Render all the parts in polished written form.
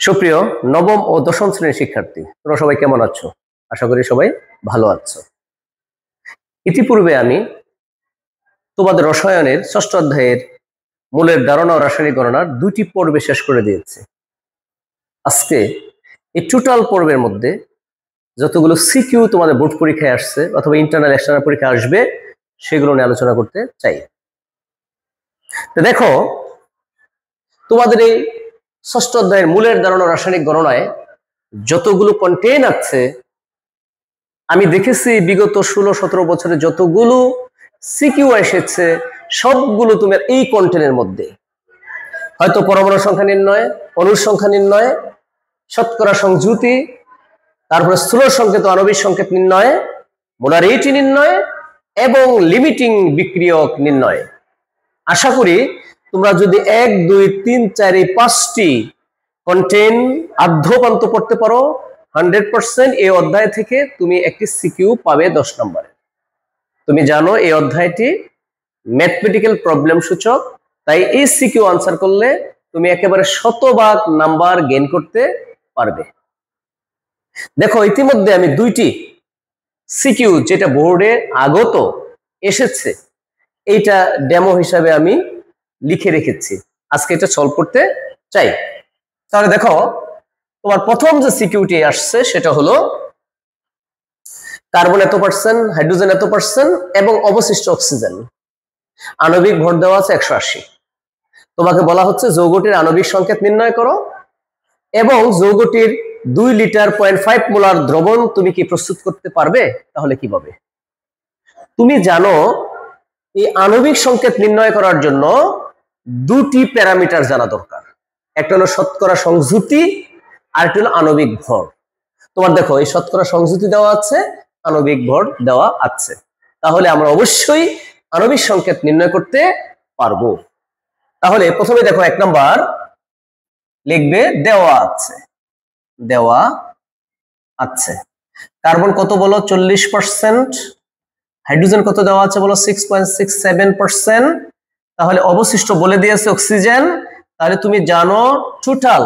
সুপ্রিয় নবম ও দশম শ্রেণীর শিক্ষার্থী, তোমরা সবাই কেমন আছো? আশা করি সবাই ভালো আছো। ইতিপূর্বে আমি তোমাদের রসায়নের ষষ্ঠ অধ্যায়ের মূলের ধারণা ও রাসায়নিক গণনার দুটি পর্বে শেষ করে দিয়েছি। আজকে এই টোটাল পর্বের মধ্যে যতগুলো সিকিউ তোমাদের বোর্ড পরীক্ষায় আসছে অথবা ইন্টারনাল এক্সটার্নাল পরীক্ষায় আসবে সেগুলো নিয়ে আলোচনা করতে চাই। তো দেখো, তোমাদের এই ষষ্ঠ অধ্যায়ের মূলের ধারণা রাসায়নিক গণনায় যতগুলো কন্টেন আছে, আমি দেখেছি বিগত 16-17 বছরে যতগুলো সিকিউ এসেছে সবগুলো তোমার এই কন্টেনের মধ্যে। হয়তো পরমাণু সংখ্যা নির্ণয়, অণুর সংখ্যা নির্ণয়, শতকরা সংযুতি, তারপরে স্থূল সংকেত আণবিক সংকেত নির্ণয়, মোলারিটি নির্ণয় এবং লিমিটিং বিক্রিয়ক নির্ণয়। আশা করি তোমরা যদি 1, 2, 3, 4 এই 5টি কন্টেন আদ্যপান্ত পড়তে পারো, 100% এই অধ্যায় থেকে তুমি একটি সিকিউ পাবে 10 নম্বরে। তুমি জানো এই অধ্যায়টি ম্যাথমেটিক্যাল প্রবলেম সূচক, তাই এই সিকিউ আনসার করলে তুমি একেবারে 100% নাম্বার গেইন করতে পারবে। দেখো, ইতিমধ্যে আমি দুইটি সিকিউ যেটা বোর্ডে আগত এসেছে এইটা ডেমো হিসাবে আমি লিখে রেখেছি, আজকে এটা সলভ করতে চাই। তাহলে দেখো, তোমার প্রথম যে সিকিউটি আসছে সেটা হলো কার্বন এত পার্সেন্ট, হাইড্রোজেন এত পার্সেন্ট এবং অবশিষ্ট অক্সিজেন। আণবিক ভর দেওয়া আছে 180। তোমাকে বলা হচ্ছে যৌগটির আণবিক সংকেত নির্ণয় করো এবং যৌগটির 2 লিটার 0.5 মোলার দ্রবণ তুমি কি প্রস্তুত করতে পারবে? তাহলে কিভাবে? তুমি জানো এই আণবিক সংকেত নির্ণয় করার জন্য দুটি প্যারামিটার জানা দরকার। একটা হলো শতকরা সংযুতি আর একটা হলো আণবিক ভর। তোমার দেখো, এই শতকরা সংযুতি দেওয়া আছে, আণবিক ভর দেওয়া আছে, তাহলে আমরা অবশ্যই আণবিক সংকেত নির্ণয় করতে পারবো। তাহলে প্রথমে দেখো 1 নাম্বার লিখবে দেওয়া আছে। কার্বন কত বলো? 40%। হাইড্রোজেন কত দেওয়া আছে বলো? 6.67%। তাহলে অবশিষ্ট বলে দিয়েছে অক্সিজেন। তাহলে তুমি জানো টোটাল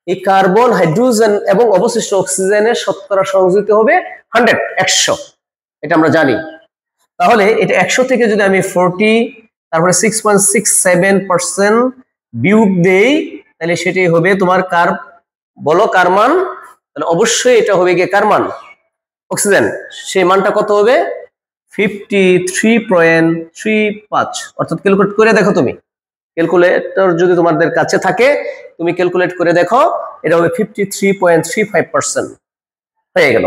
এই কার্বন, হাইড্রোজেন এবং অবশিষ্ট অক্সিজেনের শতকরা সংযুতি হবে 100। এটা আমরা জানি। তাহলে এটা 100 থেকে যদি আমি 40 তারপরে 6.67% বিয়োগ দেই, তাহলে সেটাই হবে তোমার বলো কার মান? তাহলে অবশ্যই এটা হবে গিয়ে কার মান? অক্সিজেন। সেই মানটা কত হবে? 53.35। অর্থাৎ ক্যালকুলেট করে দেখো, তুমি ক্যালকুলেটর যদি তোমাদের কাছে থাকে তুমি ক্যালকুলেট করে দেখো, এটা হবে 53.35% হয়ে গেল।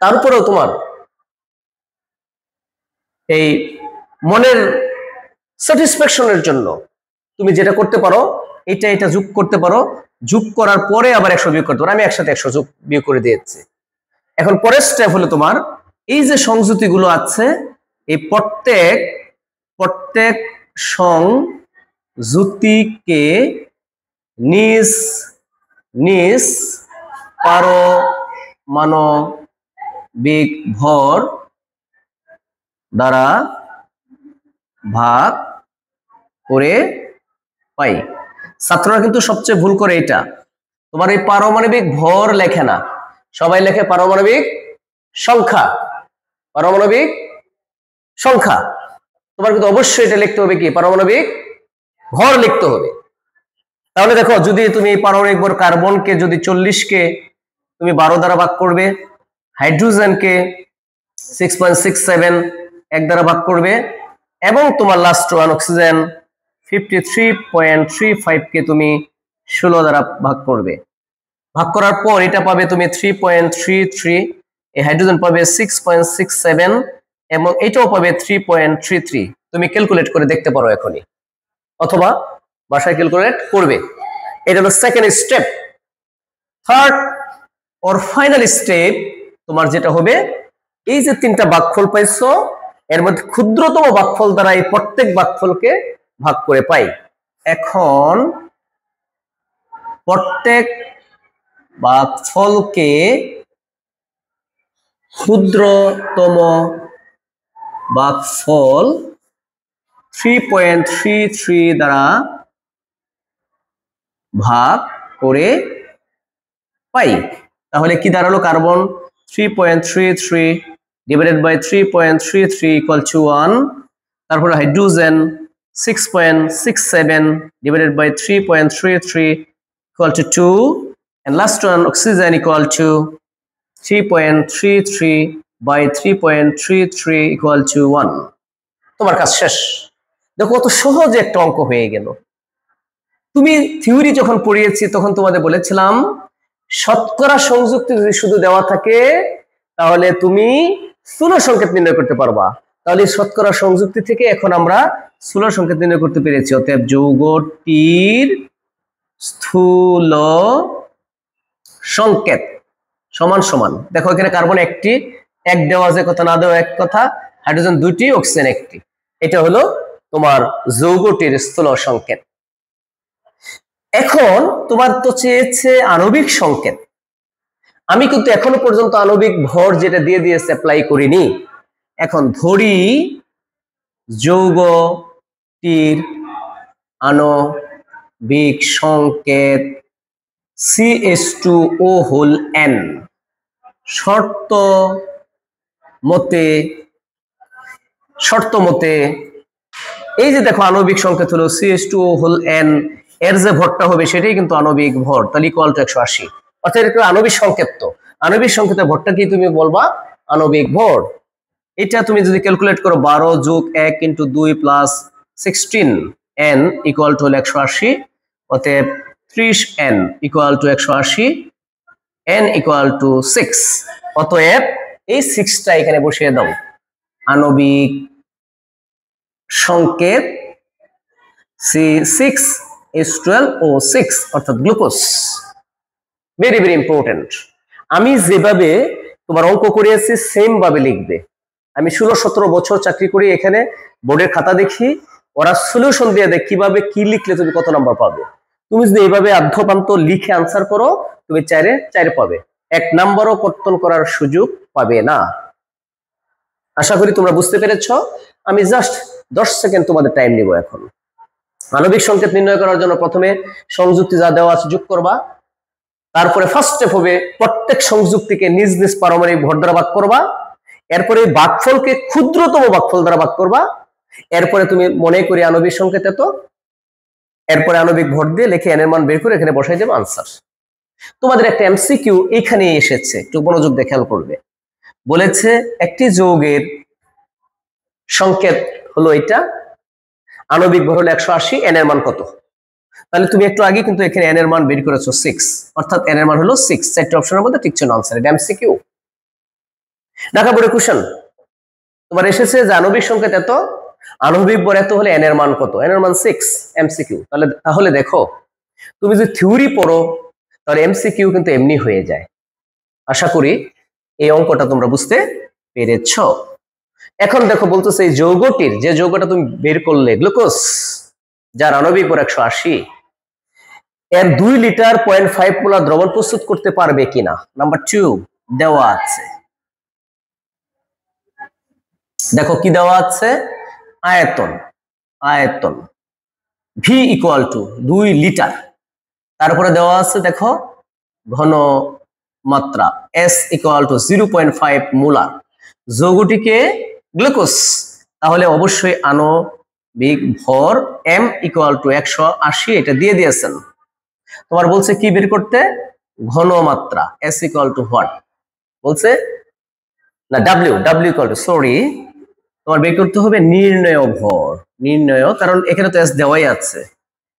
তারপরেও তোমার এই মনের স্যাটিসফ্যাকশনের জন্য তুমি যেটা করতে পারো, এটা যোগ করতে পারো, যোগ করার পরে আবার 100 বিয়োগ করতে পারো। আমি একসাথে 100 যোগ বিয়োগ করে দিয়েছি। এখন পরের স্টেপ হলো তোমার এই যে সংযুতিগুলো আছে, এই প্রত্যেক সংযুতিকে নিজ নিজ পারমাণবিক ভর দ্বারা ভাগ করে পাই। ছাত্ররা কিন্তু সবচেয়ে ভুল করে এটা, তোমার এই পারমাণবিক ভর লেখে না, সবাই লেখে পারমাণবিক সংখ্যা। পারমাণবিক সংখ্যা তোমার কিন্তু অবশ্যই এটা লিখতে হবে কি? পারমাণবিক ভর লিখতে হবে। তাহলে দেখো, যদি তুমি পারমাণবিক ভর কার্বনকে যদি 40কে তুমি 12 দ্বারা ভাগ করবে, হাইড্রোজেনকে 6.67 1 দ্বারা ভাগ করবে এবং তোমার লাস্ট ওয়ান অক্সিজেন 53.35 কে তুমি 16 দ্বারা ভাগ করবে। ভাগ করার পর এটা পাবে তুমি 3.33, এই হাইড্রোজেন পাবে 6.67 এবং এটাও পাবে 3.33। তুমি ক্যালকুলেট করে দেখতে পারো এখনই, অথবা বাসায় ক্যালকুলেট করবে। এটা হলো second step. Third or final step তোমার যেটা হবে, এই যে 3টা ভাগফল পাইছো এর মধ্যে ক্ষুদ্রতম ভাগফল দ্বারা এই প্রত্যেক ভাগফলকে ভাগ করে পাই। এখন প্রত্যেক ভাগফলকে ক্ষুদ্রতম ভাগফল 3.33 দ্বারা ভাগ করে পাই। তাহলে কি দাঁড়ালো? Carbon 3.33 divided by 3.33 equal to 1। তারপরে hydrogen 6.67 divided by 3.33 equal to 2, and last one oxygen equal to 3.33 by 3.33 equal to 1. তোমার কাজ শেষ। দেখো কত সহজ একটা অঙ্ক হয়ে গেল। তুমি থিওরি যখন পড়িয়েছি তখন তোমাদের বলেছিলাম শতকরা সংযুক্তি যদি শুধু দেওয়া থাকে তাহলে তুমি স্থূল সংকেত নির্ণয় করতে পারবা। তাহলে শতকরা সংযুক্তি থেকে এখন আমরা স্থূল সংকেত নির্ণয় করতে পেরেছি। অতএব যৌগটির স্থূল সংকেত সমান সমান, দেখো এখানে কার্বন একটি, এক দেওয়া যে কথা, না দেওয়া এক কথা, হাইড্রোজেন দুটি, অক্সিজেন একটি। এটা হলো তোমার যৌগটির স্থূল সংকেত। এখন তোমার তো চেয়েছে আণবিক সংকেত। আমি কিন্তু এখনো পর্যন্ত আণবিক ভর যেটা দিয়ে দিয়েছে অ্যাপ্লাই করিনি। এখন ধরি যৌগটির আণবিক সংকেত CH2O হোল N শর্ত মতে এই যে দেখো আণবিক সংকেত হলো CH2O হোল N, এর যে ভরটা হবে সেটাই কিন্তু আণবিক ভর, তাহলে ইকুয়াল টু 180। অর্থাৎ এটা আণবিক সংকেত। তো আণবিক সংকেতের ভরটা কি তুমি বলবা? আণবিক ভর। এটা তুমি যদি ক্যালকুলেট করো 12 যোগ 1 into 2 plus 16 N equal to 180। অতএব 30 N equal to 180, N equal to 6। অতএব এই 6টা এখানে বসিয়ে দাও। আণবিক সংকেত C6H12O6 অর্থাৎ গ্লুকোজ। Very very important. আমি যেভাবে তোমার অঙ্ক করিয়েছি সেম ভাবে লিখবে। আমি 16-17 বছর চাকরি করি, এখানে বোর্ডের খাতা দেখি, ওরা সলিউশন দিয়ে দেয় কিভাবে কি লিখলে তুমি কত নাম্বার পাবে। তুমি যদি এইভাবে আদ্যপান্ত লিখে আনসার করো তুমি 4 পাবে, 1 নাম্বারও কর্তন করার সুযোগ পাবে না। আশা করি তোমরা বুঝতে পেরেছো। আমি জাস্ট 10 সেকেন্ড তোমাদের টাইম নিব। এখন আণবিক সংকেত নির্ণয় করার জন্য প্রথমে সংযুক্তি যা দেওয়া আছে যোগ করবা। তারপরে ফার্স্ট স্টেপ হবে প্রত্যেক সংযুক্তিকে নিজ নিজ পারমাণবিক ভর দ্বারা ভাগ করবা। এরপরে ভাগফলকে ক্ষুদ্রতম ভাগফল দ্বারা ভাগ করবা। এরপরে তুমি মনে করি আণবিক সংকেত এত, এরপরে আণবিক ভর দিয়ে লিখে এন এর মান বের করে এখানে বসাই দেবো আনসার। তোমাদের একটা এমসিকিউ এখানে এসেছে, একটু মনোযোগ দিয়ে খেয়াল করবে। বলেছে একটি যৌগের সংকেত হলো এটা, আণবিক ভর হলো 180, এন এর মান কত? তাহলে তুমি একটু আগে কিন্তু এখানে এন এর মান বের করেছো 6, অর্থাৎ এন এর মান হলো 6। 4টি অপশনের মধ্যে ঠিক ছিল আনসার। এটা এমসিকিউ। ঢাকা বোর্ডের কোশ্চেন তোমার এসেছে যে আণবিক সংকেত এত, আণবিক ভর এত হলে এন এর মান কত? এন এর মান 6। এমসিকিউ। তাহলে দেখো তুমি যদি থিওরি পড়ো তাহলে এমসিকিউ কিন্তু এমনি হয়ে যায়। আশা করি এই অঙ্কটা তোমরা বুঝতে পেরেছ। এখন দেখো বলতেছে এই যৌগটির, যে যৌগটা তুমি বের করলে গ্লুকোজ, যার আণবিক ভর 180, এর 2 লিটার 0.5 মোলার দ্রবণ প্রস্তুত করতে পারবে কিনা। নাম্বার 2 দেওয়া আছে। দেখো কি দেওয়া আছে? আয়তন V ইকুয়াল টু 2 লিটার। তারপরে দেওয়া আছে দেখো ঘন মাত্রা S ইকুয়াল টু 0.5 মোলার। যৌগটিকে গ্লুকোজ, তাহলে অবশ্যই আণবিক ভর M ইকুয়াল টু 180 এটা দিয়ে দিয়েছেন। তোমার বলছে কি বের করতে? ঘনমাত্রা S ইকুয়াল টু হোয়াট বলছে না, W ইকুয়াল টু, সরি, তোমার বের করতে হবে নির্ণয় ভর। নির্ণয়, কারণ এখানে তো S দেওয়াই আছে।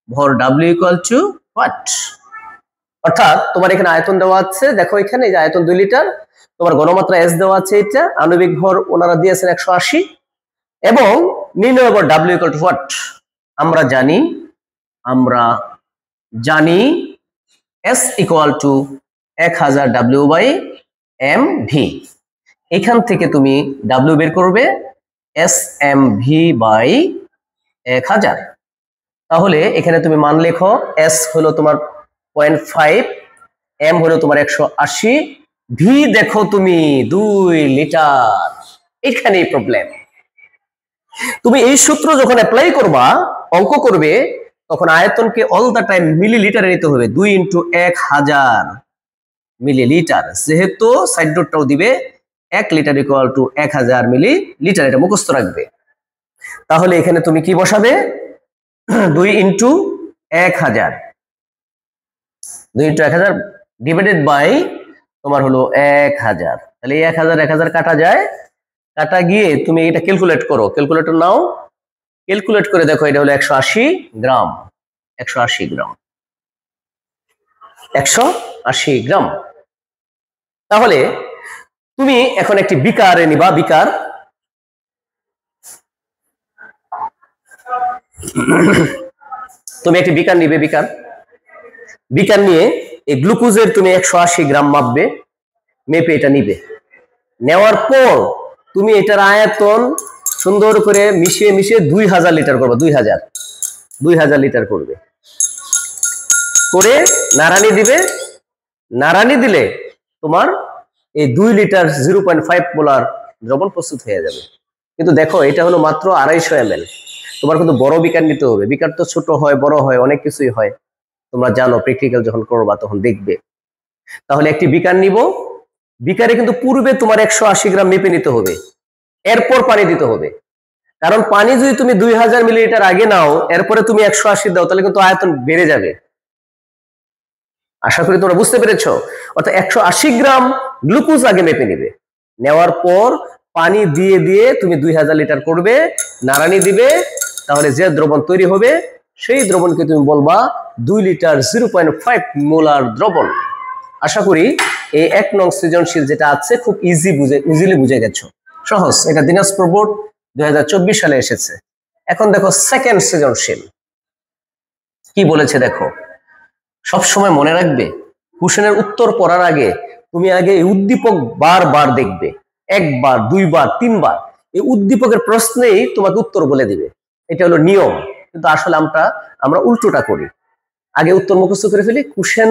ভর W ইকুয়াল টু হোয়াট, অর্থাৎ তোমার এখানে আয়তন দেওয়া আছে, দেখো এখানে যে আয়তন 2 লিটার, তোমার ঘনমাত্রা S দেওয়া আছে, এটা আণবিক ভর ওনারা দিয়েছেন 180, এবং নির্ণয় ভর W ইকুয়াল টু হোয়াট আমরা জানি S equal to 1000 W by mv। এখান থেকে তুমি W বের করবে SMV বাই 1000। তাহলে এখানে তুমি মান লেখো, S হলো তোমার 0.5, M হলো তোমার 180, V দেখো তুমি 2 লিটার। এখানেই প্রবলেম। তুমি এই সূত্র যখন অ্যাপ্লাই করবা, অঙ্ক করবে, তখন আয়তনকে অল দ্য টাইম মিলিলিটারে নিতে হবে। 2 × 1000 মিলিলিটার, যেহেতু সাইড নোটটাও দিবে 1 লিটার ইকুয়াল টু 1000 মিলিলিটার, এটা মুখস্থ রাখবে। তাহলে এখানে তুমি কি বসাবে? 2 × 1000, 2 × 1000 ডিভাইডেড বাই তোমার হলো 1000। তাহলে 1000 1000 কাটা যায়, কাটা গিয়ে তুমি এটা ক্যালকুলেট করো, ক্যালকুলেটর নাও, ক্যালকুলেট করে দেখো এটা হলো 180 গ্রাম, 180 গ্রাম, 180 গ্রাম। তাহলে তুমি এখন একটি বিকারে নিবা, বিকার, তুমি একটি বিকার নিবে, বিকার, বিকার নিয়ে এই গ্লুকোজের তুমি 180 গ্রাম মাপবে, মেপে এটা নিবে। নেওয়ার পর তুমি এটার আয়তন সুন্দর করে মিশিয়ে মিশিয়ে 2000 লিটার করবে, 2000 লিটার করবে, করে নাড়ানি দিবে। নাড়ানি দিলে তোমার এই 2 লিটার 0.5 মোলার দ্রবণ প্রস্তুত হয়ে যাবে। কিন্তু দেখো এটা হলো মাত্র 250 ml, তোমার কিন্তু বড় বিকার নিতে হবে। বিকার তো ছোট হয়, বড় হয়, অনেক কিছুই হয়, তোমরা জানো, প্র্যাকটিক্যাল যখন করবা তখন দেখবে। তাহলে একটি বিকার নিব, বিকারে কিন্তু পূর্বে তোমার 180 গ্রাম মেপে নিতে হবে, এরপর পানি দিতে হবে। কারণ পানি যদি তুমি 2000 মিলিলিটার আগে নাও, এরপরে তুমি 180 দাও, তাহলে কিন্তু আয়তন বেড়ে যাবে। আশা করি তোমরা বুঝতে পেরেছো। অর্থাৎ 180 গ্রাম গ্লুকোজ আগে মেপে নিবে, নেওয়ার পর পানি দিয়ে দিয়ে তুমি 2000 লিটার করবে, নাড়ানি দিবে। তাহলে যে দ্রবণ তৈরি হবে সেই দ্রবণকে তুমি বলবা 2 লিটার 0.5 মোলার দ্রবণ। আশা করি এই 1 নং সৃজনশীল যেটা আছে খুব ইজিলি বুঝে গেছো, সহজ। এটা দিনাজপুর বোর্ড 2024 সালে এসেছে। এখন দেখো সেকেন্ড সৃজনশীল কি বলেছে দেখো। সবসময় মনে রাখবে, কোশ্চেনের উত্তর পড়ার আগে তুমি আগে এই উদ্দীপক বারবার দেখবে, 1 বার 2 বার 3 বার। এই উদ্দীপকের প্রশ্নেই তোমাকে উত্তর বলে দিবে, এটা হলো নিয়ম। কিন্তু আসলে আমরা উল্টোটা করি, আগে উত্তর মুখস্থ করে ফেলি, কোশ্চেন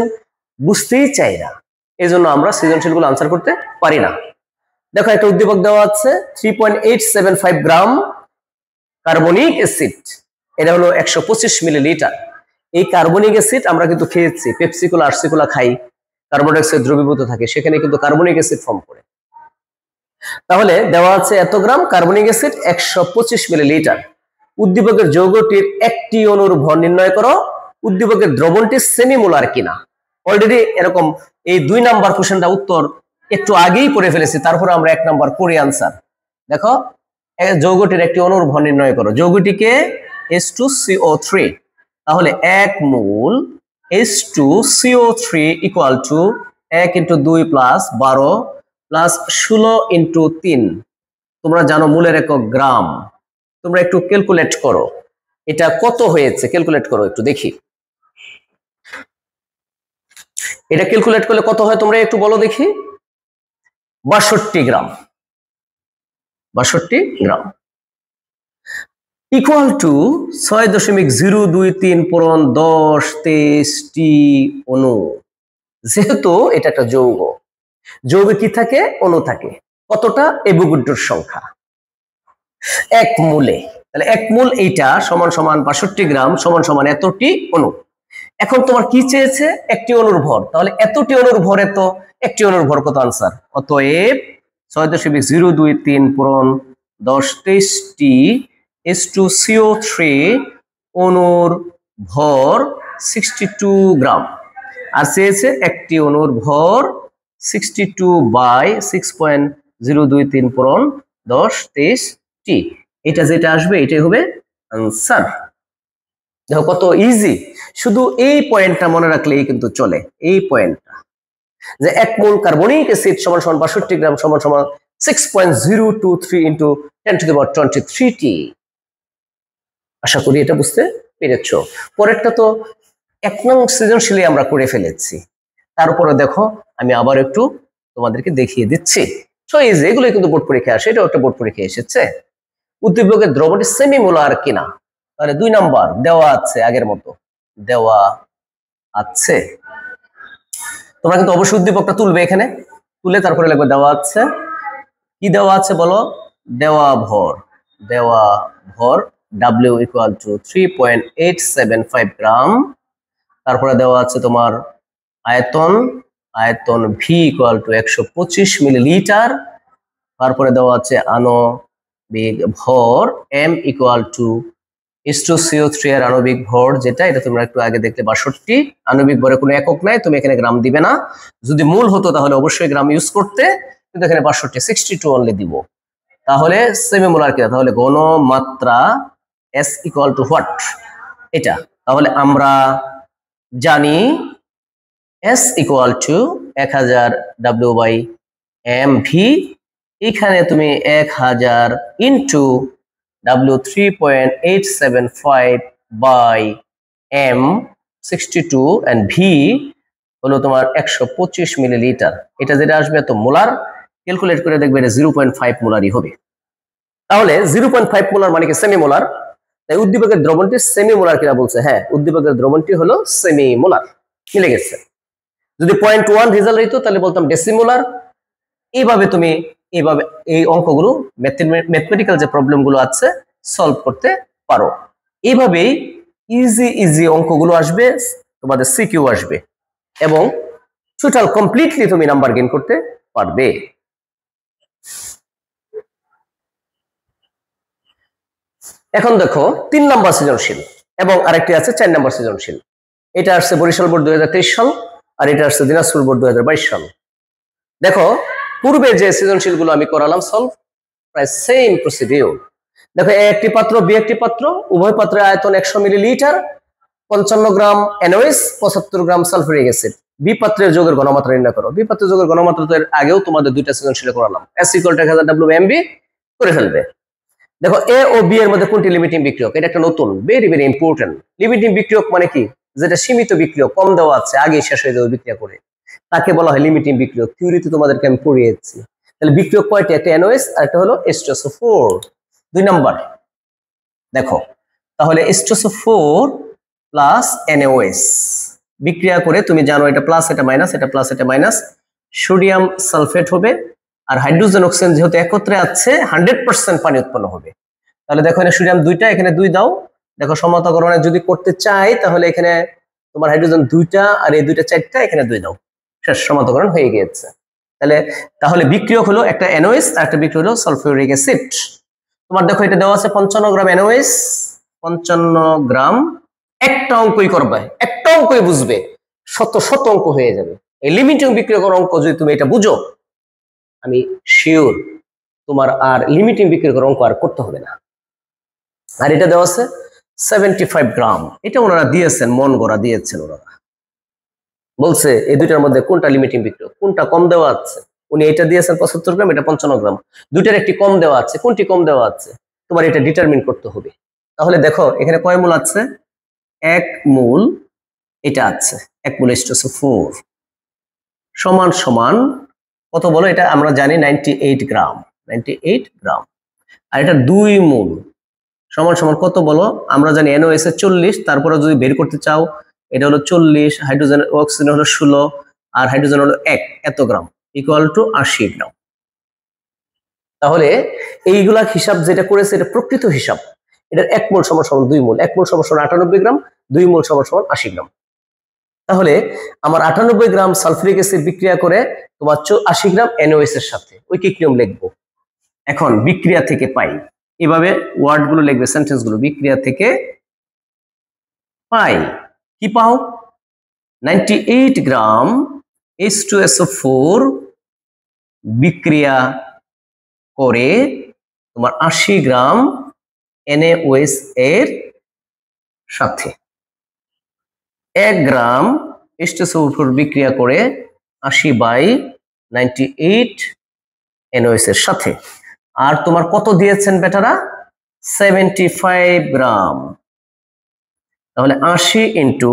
বুঝতেই চাই না, এই জন্য আমরা সৃজনশীলগুলো আনসার করতে পারি না। দেখো একটা উদ্দীপক দেওয়া আছে, 3.875 গ্রাম কার্বনিক অ্যাসিড, এটা হলো 125 মিলিলিটার। এই কার্বনিক অ্যাসিড আমরা কিন্তু খেয়েছি, পেপসিকোলা আরসিকোলা খাই, কার্বন ডাই অক্সাইড দ্রবীভূত থাকে, সেখানে কিন্তু কার্বনিক অ্যাসিড ফর্ম করে। তাহলে দেওয়া আছে এত গ্রাম কার্বনিক অ্যাসিড 125 মিলিলিটার। উদ্দীপকের যৌগটির একটি অণুর ভর নির্ণয় করো, উদ্দীপকের দ্রবণটি সেমিমোলার কিনা। অলরেডি এরকম এই 2 নাম্বার কোশ্চেনটা উত্তর একটু আগেই করে ফেলেছি, তারপরে আমরা 1 নাম্বার করি আনসার। দেখো যৌগটির একটি অণুর ভর নির্ণয় করো, যৌগটিকে H2CO3, তাহলে 1 মোল H2CO3 ইকুয়াল টু 1 × 2 + 12 + 16 × 3। তোমরা জানো মূলের একক গ্রাম, তোমরা একটু ক্যালকুলেট করো এটা কত হয়েছে, ক্যালকুলেট করো একটু দেখি। এটা ক্যালকুলেট করলে কত হয় তোমরা একটু বলো দেখি। 62 গ্রাম, 62 গ্রাম ইকুয়াল টু 6.023 পূরণ 10 23টি অণু। যেহেতু এটা একটা যৌগ, যৌগে কি থাকে? অণু থাকে। কতটা? অ্যাভোগাড্রোর সংখ্যা 1 মোলে। তাহলে 1 মোল এইটা সমান সমান 62 গ্রাম সমান সমান এতটি অণু। এখন তোমার কি চেয়েছে? একটি অণুর ভর, তাহলে এতটি অণুর ভর এত, একটি অণুর ভর কত আনসার? অতএব 6.023 পূরণ 10 23টি H2CO3 অণুর ভর 62 গ্রাম, আর চেয়েছে একটি অণুর ভর 62/6.023 পূরণ 10 23টি। এটা যেটা আসবে এটাই হবে আনসার। দেখো কত ইজি, শুধু এই পয়েন্টটা মনে রাখলেই কিন্তু চলে। এই পয়েন্টটা যে 1 মোল কার্বনিক অ্যাসিড সমান সমান 62 গ্রাম সমান সমান 6.023 × 10⁻23টি। আশা করি এটা বুঝতে পেরেছো। পরেরটা তো 1 নং সৃজনশীলে আমরা করে ফেলেছি, তারপরে দেখো আমি আবার একটু তোমাদেরকে দেখিয়ে দিচ্ছি। সো এই যে এগুলো কিন্তু বোর্ড পরীক্ষা আসে, এটাও একটা বোর্ড পরীক্ষা এসেছে। উদ্দীপকের দ্রবণটি সেমিমোলার কিনা, তাহলে 2 নাম্বার দেওয়া আছে, আগের মতো দেওয়া আছে। তোমরা কিন্তু অবশ্যই উদ্দীপকটা তুলবে, এখানে তুলে তারপরে লিখবে দেওয়া আছে। কি দেওয়া আছে বলো? দেওয়া ভর, দেওয়া ভর W ইকুয়াল টু 3.875 গ্রাম। তারপরে দেওয়া আছে তোমার আয়তন, আয়তন V ইকুয়াল টু 125 মিলিলিটার। তারপরে দেওয়া আছে আণবিক ভর M ইকুয়াল টু H2CO3 এর আণবিক ভর যেটা, এটা তোমরা একটু আগে দেখলে 62। আণবিক ভরে কোনো একক নাই, তুমি এখানে গ্রাম দিবে না। যদি মূল হতো তাহলে অবশ্যই গ্রাম ইউজ করতে, কিন্তু এখানে 62, 62 অনলি দিব। তাহলে সেমিমোলার কি, তাহলে ঘনমাত্রা S ইকুয়াল টু হোয়াট, এটা। তাহলে আমরা জানি S ইকুয়াল টু 1000 W/mv। এখানে তুমি 1000 into W 3.875 by M 62 and V হলো তোমার 125 মিলিলিটার। এটা যেটা আসবে তো মোলার, ক্যালকুলেট করে দেখবে এটা 0.5 মোলারই হবে। তাহলে 0.5 মোলার মানে কি সেমি মোলার। তাই উদ্দীপকের দ্রবণটি সেমি মোলার কিনা বলছে, হ্যাঁ উদ্দীপকের দ্রবণটি হলো সেমি মোলার, মিলে গেছে। যদি 0.1 রেজাল্ট হইতো তাহলে বলতাম ডেসিমোলার। এইভাবে তুমি এইভাবে এই অঙ্কগুলো ম্যাথমেটিক্যাল যে প্রবলেমগুলো আছে সলভ করতে পারো। এইভাবেই ইজি অঙ্কগুলো আসবে, তোমাদের সিকিউ আসবে এবং টোটাল কমপ্লিটলি তুমি নাম্বার গেইন করতে পারবে। এখন দেখো 3 নাম্বার সৃজনশীল এবং আরেকটি আছে 4 নাম্বার সৃজনশীল। এটা আসছে বরিশাল বোর্ড 2023 সাল, আর এটা আসছে দিনাজপুর বোর্ড 2022 সাল। দেখো পূর্বে যে সৃজনশীল গুলো আমি করালাম সলভ, প্রায় সেম প্রসিডিউর। দেখো এ একটি পাত্র, বি একটি পাত্র, উভয় পাত্রের আয়তন 100 millilitre, 55 gram NaOH, 75 gram sulphuric acid. B পাত্রের যোগের ঘনমাত্রা নির্ণয় করো। বি পাত্রের যোগের ঘনমাত্রা তো এর আগেও তোমাদের দুইটা সৃজনশীল করালাম। S ইকুয়াল টু 1000 W/mv করে ফেলবে। দেখো এ ও বি এর মধ্যে কোনটি লিমিটিং বিক্রিয়ক, এটা একটা নতুন ভেরি ইম্পর্টেন্ট। লিমিটিং বিক্রিয়ক মানে কি, যেটা সীমিত বিক্রিয়ক, কম দেওয়া আছে, আগে শেষ হয়ে যাবে বিক্রিয়া করে, তাকে বলা হয় লিমিটিং বিক্রিয়ক। থিওরিতে তোমাদেরকে আমি পড়িয়েছি। তাহলে বিক্রিয়ক কয়টি, একটা NaOH আর একটা হলো H2SO4। 2 নাম্বার দেখো, তাহলে H2SO4 প্লাস NaOH বিক্রিয়া করে তুমি জানো এটা প্লাস এটা মাইনাস, এটা প্লাস এটা মাইনাস, সোডিয়াম সালফেট হবে। আর হাইড্রোজেন অক্সিজেন যেহেতু একত্রে আছে 100% পানি উৎপন্ন হবে। তাহলে দেখো এখানে সোডিয়াম 2টা, এখানে 2 দাও। দেখো সমতাকরণে যদি করতে চাই তাহলে এখানে তোমার হাইড্রোজেন 2টা আর এই 2টা 4টা, এখানে 2 দাও, শেষ, সমতাকরণ হয়ে গিয়েছে। তাহলে বিক্রিয়ক হলো একটা NaOH আর একটা বিক্রিয়ক হলো সালফিউরিক অ্যাসিড। তোমার দেখো এটা দেওয়া আছে 55 গ্রাম NaOH, 55 গ্রাম। একটা অঙ্কই করবে, একটা অঙ্কই বুঝবে, শত শত অঙ্ক হয়ে যাবে। এই লিমিটিং বিক্রিয়কের অঙ্ক যদি তুমি এটা বুঝো, আমি শিওর তোমার আর লিমিটিং বিক্রিয়কের অঙ্ক আর করতে হবে না। আর এটা দেওয়া আছে 75 গ্রাম, এটা ওনারা দিয়েছেন, মন গড়া দিয়েছেন। ওনারা বলছে এই দুইটার মধ্যে কোনটা লিমিটিং বিক্রিয়ক, কোনটা কম দেওয়া আছে। উনি এটা দিয়েছেন 75 গ্রাম, এটা 55 গ্রাম, দুইটার একটি কম দেওয়া আছে, কোনটি কম দেওয়া আছে তোমার এটা ডিটারমিন করতে হবে। তাহলে দেখো এখানে কয় মূল আছে, 1 মূল, এটা আছে 1 মূল H2SO4 সমান সমান কত বলো, এটা আমরা জানি 98 গ্রাম, 98 গ্রাম। আর এটা 2 মূল সমান সমান কত বলো, আমরা জানি NaOH এর 40, তারপরে যদি বের করতে চাও এটা হলো 40, হাইড্রোজেন অক্সিজেন হলো 16 আর হাইড্রোজেন হলো 1, এত গ্রাম ইকুয়াল টু 80 গ্রাম। তাহলে এইগুলা হিসাব যেটা করেছে এটা প্রকৃত হিসাব। এটার 1 মোল সমান সমান 2 মোল, 1 মোল সমান সমান 98 গ্রাম, 2 মোল সমান সমান 80 গ্রাম। তাহলে আমার 98 গ্রাম সালফিউরিক অ্যাসিড বিক্রিয়া করে তোমার 80 গ্রাম NaOH এর সাথে ঐকিক নিয়ম লিখবো। এখন বিক্রিয়া থেকে পাই, এভাবে ওয়ার্ড গুলো লিখবে, সেন্টেন্স গুলো, বিক্রিয়া থেকে পাই কি পাও, 98 গ্রাম H2SO4 বিক্রিয়া করে তোমার 80 গ্রাম NaOH এর সাথে। 1 গ্রাম H2SO4 বিক্রিয়া করে 80/98 NaOH এর সাথে। আর তোমার কত দিয়েছেন বেটারা, 75 গ্রাম। তাহলে 80 ইন্টু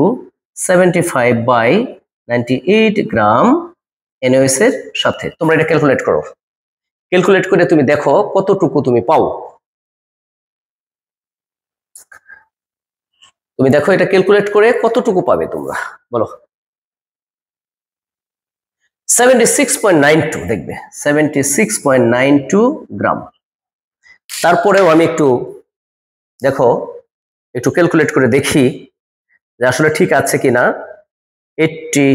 75/98 গ্রাম NaOH এর সাথে। তোমরা এটা ক্যালকুলেট করো, ক্যালকুলেট করে তুমি দেখো কতটুকু তুমি পাও। তুমি দেখো এটা ক্যালকুলেট করে কতটুকু পাবে তোমরা বলো। 76.92 দেখবে, 76.92 গ্রাম। তারপরেও আমি একটু দেখো একটু ক্যালকুলেট করে দেখি যে আসলে ঠিক আছে কিনা। 80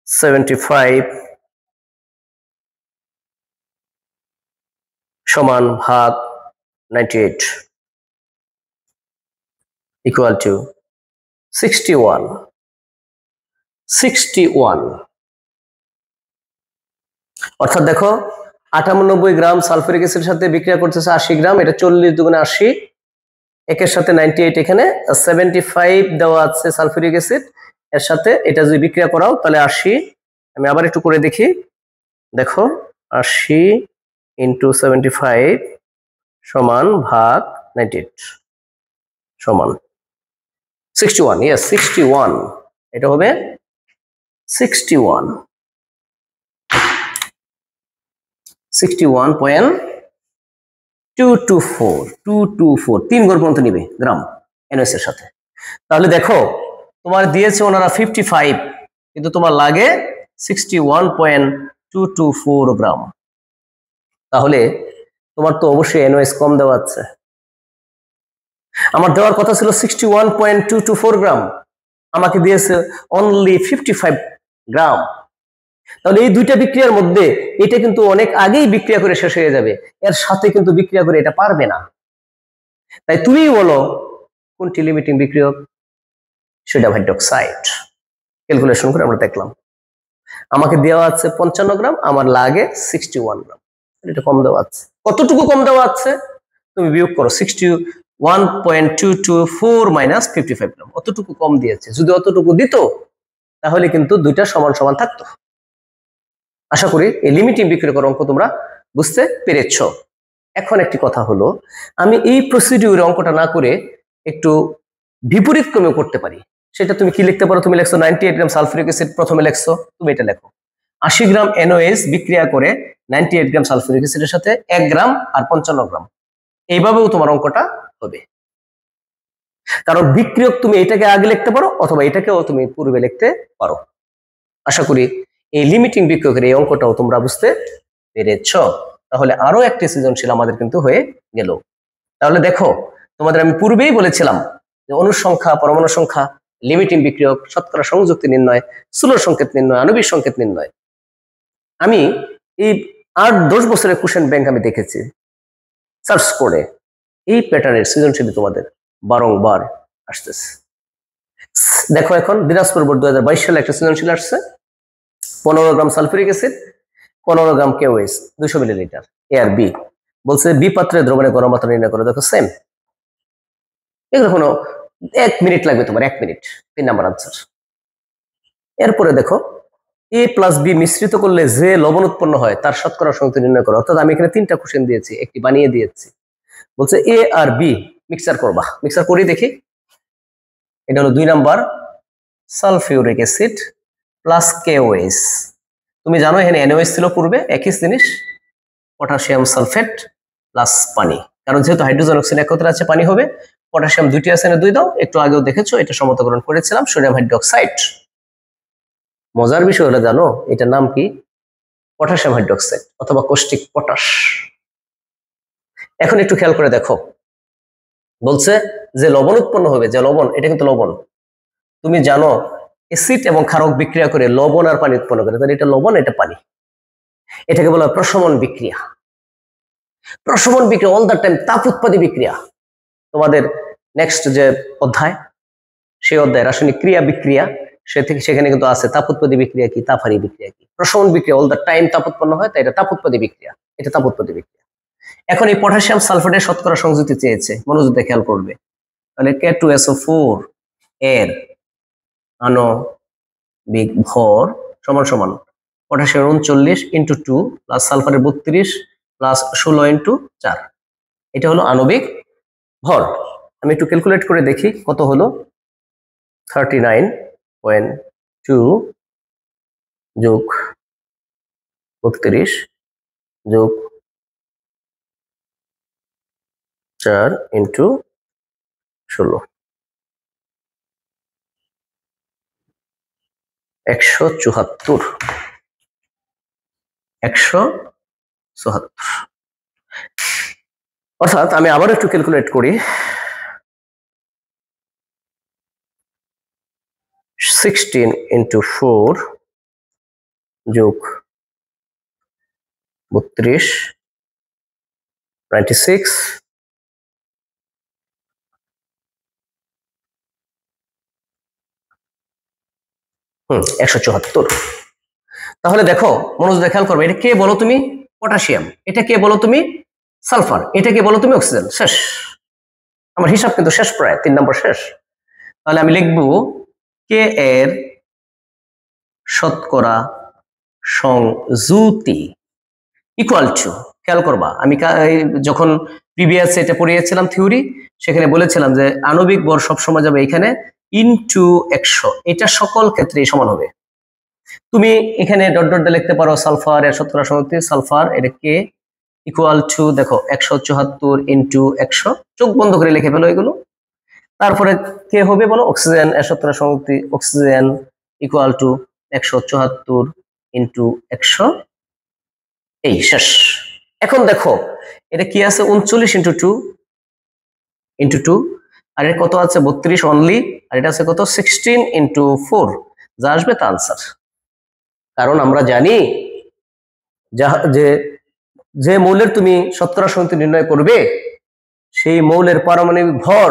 75 সমান ভাগ 98 ইকুয়াল টু 61 61। অর্থাৎ দেখো 98 গ্রাম সালফিউরিক অ্যাসিডের সাথে বিক্রিয়া করতেছে 80 গ্রাম, এটা 40 দুগুণে 80, একের সাথে 98, এখানে 75 দেওয়া আছে সালফিউরিক অ্যাসিড, এর সাথে এটা যদি বিক্রিয়া করাও তাহলে 80। আমি আবার একটু করে দেখি, দেখো 80 ইন্টু 75 সমান ভাগ 98 সমান 61। ইয়েস 61, এটা হবে 61 61.224 3 ঘর পর্যন্ত নিবে গ্রাম এনএস এর সাথে। তাহলে দেখো তোমার দিয়েছে ওনারা 55, কিন্তু তোমার লাগে 61.224 গ্রাম। তাহলে তোমার তো অবশ্যই এনওএস কম দেওয়া আছে। আমার দেওয়ার কথা ছিল 61.224 গ্রাম, আমাকে দিয়েছে অনলি 55 গ্রাম। তাহলে এই দুইটা বিক্রিয়ার মধ্যে এটা কিন্তু অনেক আগেই বিক্রিয়া করে শেষ হয়ে যাবে, এর সাথে কিন্তু বিক্রিয়া করে এটা পারবে না। তাই তুমি বলো কোনটি লিমিটিং বিক্রিয়ক? Sodium hydroxide. ক্যালকুলেশন করে আমরা দেখলাম আমাকে দেওয়া আছে 55 গ্রাম, আমার লাগে 61 গ্রাম, এটা কম দেওয়া আছে। কতটুকু কম দেওয়া আছে তুমি বিয়োগ করো, 61.224 মাইনাস 55 গ্রাম, অতটুকু কম দিয়েছে। যদি অতটুকু দিত তাহলে কিন্তু দুইটা সমান সমান থাকতো। আশা করি এই লিমিটিং বিক্রিয়কের অঙ্ক তোমরা বুঝতে পেরেছ। এখন একটি কথা হলো, আমি এই প্রসিডিউরে অঙ্কটা না করে একটু বিপরীত ক্রমে করতে পারি। সেটা তুমি কি লিখতে পারো? তুমি লেখছো 98 গ্রাম সালফিউরিক অ্যাসিড, প্রথমে লেখছো, তুমি এটা লেখো 80 গ্রাম এনওএস বিক্রিয়া করে 98 গ্রাম সালফিউরিক অ্যাসিডের সাথে 1 গ্রাম আর 55 গ্রাম, এইভাবেও তোমার অঙ্কটা হবে। কারণ বিক্রিয়ক তুমি এটাকে আগে লিখতে পারো অথবা এটাকেও তুমি পূর্বে লিখতে পারো। আশা করি এই লিমিটিং বিক্রিয়কের এই অঙ্কটাও তোমরা বুঝতে পেরেছ। তাহলে আরো একটি সৃজনশীল আমাদের কিন্তু হয়ে গেল। তাহলে দেখো তোমাদের আমি পূর্বেই বলেছিলাম যে অণুর সংখ্যা, পরমাণু সংখ্যা, লিমিটিং বিক্রিয়ক, শতকরা সংযুক্তি নির্ণয়, স্থূল সংকেত নির্ণয়, আণবিক সংকেত নির্ণয়। আমি এই 8-10 বছরের কোশ্চেন ব্যাংক আমি দেখেছি সার্চ করে, এই প্যাটার্নের সৃজনশীল তোমাদের বারংবার আসতেছে। দেখো এখন দিনাজপুর বোর্ড 2022 সালে একটা সৃজনশীল আসছে, 15 গ্রাম সালফিউরিক অ্যাসিড, 15 গ্রাম কেওএস, 200 মিলিলিটার, এ আর বি। বলছে বি পাত্রে দ্রবণের গড়মাত্রা নির্ণয় করে। দেখো সেম, এগুলো কোনো 1 মিনিট লাগবে তোমার, 1 মিনিট, 3 নাম্বার আনসার। এরপরে দেখো এ প্লাস বি মিশ্রিত করলে যে লবণ উৎপন্ন হয় তার শতকরা সংযুক্তি নির্ণয় করো। অর্থাৎ আমি এখানে 3টা কোশ্চেন দিয়েছি, একটি বানিয়ে দিয়েছি। বলছে এ আর বি মিক্সার করবা, মিক্সার করি দেখি। এটা হলো 2 নাম্বার সালফিউরিক অ্যাসিড প্লাস কেওএস। তুমি জানো এখানে এনওএস ছিল পূর্বে, একই জিনিস, পটাশিয়াম সালফেট প্লাস পানি। কারণ যেহেতু হাইড্রোজেন অক্সিজেন একত্রে আছে, পানি হবে। পটাশিয়াম 2টি আছে, 2 দাও। একটু আগেও দেখেছো, এটা সমতাকরণ করেছিলাম, সোডিয়াম হাইড্রোক্সাইড। মজার বিষয় হলো জানো এটার নাম কি? পটাশিয়াম হাইড্রোক্সাইড অথবা কৌষ্টিক পটাশ। এখন একটু খেয়াল করে দেখো, বলছে যে লবণ উৎপন্ন হবে, যে লবণ, এটা কিন্তু লবণ। তুমি জানো অ্যাসিড এবং ক্ষারক বিক্রিয়া করে লবণ আর পানি উৎপন্ন করে, তাহলে এটা লবণ, এটা পানি। এটাকে বলা হয় প্রশমন বিক্রিয়া। প্রশমন বিক্রিয়া অল দ্য টাইম তাপ উৎপাদী বিক্রিয়া। তোমাদের নেক্সট যে অধ্যায়, সেই অধ্যায় রাসায়নিক ক্রিয়া বিক্রিয়া, সেখানে কিন্তু আছে তাপ উৎপাদী বিক্রিয়া কি, তাপহারী বিক্রিয়া কি। প্রশমন বিক্রিয়া অল দ্য টাইম তাপ উৎপন্ন হয়, তাই এটা তাপ উৎপাদী বিক্রিয়া, এটা তাপ উৎপাদী বিক্রিয়া। এখন এই পটাশিয়াম সালফেটের শতকরা সংযুক্তি চেয়েছে, মনোযোগ দিয়ে খেয়াল করবে। তাহলে K2SO4 এর আণবিক ভর সমান সমান পটাশিয়াম 39 ইন্টু 2 প্লাস সালফারের 32 প্লাস 16 ইন্টু 4, এটা হলো আণবিক ভর। আমি একটু ক্যালকুলেট করে দেখি কত হলো। 39.2 যোগ 32 যোগ 4 ইন্টু 16, 174। 174। অর্থাৎ আমি আবার একটু ক্যালকুলেট করি, 16 ইন্টু 4 যোগ 32 96 174। তাহলে দেখো মনোযোগ দিয়ে খেয়াল করবে, এটা কে বলো তুমি? পটাশিয়াম। এটা কে বলো তুমি? সালফার। এটা কে বলো তুমি? অক্সিজেন। শেষ। আমার হিসাব কিন্তু শেষ, প্রায় 3 নম্বর শেষ। তাহলে আমি লিখব কে এর শতকরা সংযুতি ইকুয়াল টু, খেয়াল করবা আমি যখন প্রিভিয়াস এটা পড়িয়েছিলাম থিওরি, সেখানে বলেছিলাম যে আণবিক ভর সবসময় যাবে এখানে ইনটু 100, এটা সকল ক্ষেত্রেই সমান হবে। তুমি এখানে ডট ডট লিখতে পারো সালফার এর শতকরা সংযুক্তি, সালফার এটা কে ইকুয়াল টু দেখো 174 ইন্টু 100, চোখ বন্ধ করে লিখে ফেলো এগুলো। তারপরে কে হবে বলো? অক্সিজেন এর শতকরা সংযুক্তি, অক্সিজেন ইকুয়াল টু 174 ইন্টু 100, এই শেষ। এখন দেখো এটা কি আছে? 39 ইন্টু 2 আর এর কত আছে? 32 অনলি। আর এটা আছে কত? 16 ইন্টু 4, যা আসবে তা আনসার। কারণ আমরা জানি যে যে মৌলের তুমি শতকরা সংযুক্তি নির্ণয় করবে সেই মৌলের পারমাণবিক ভর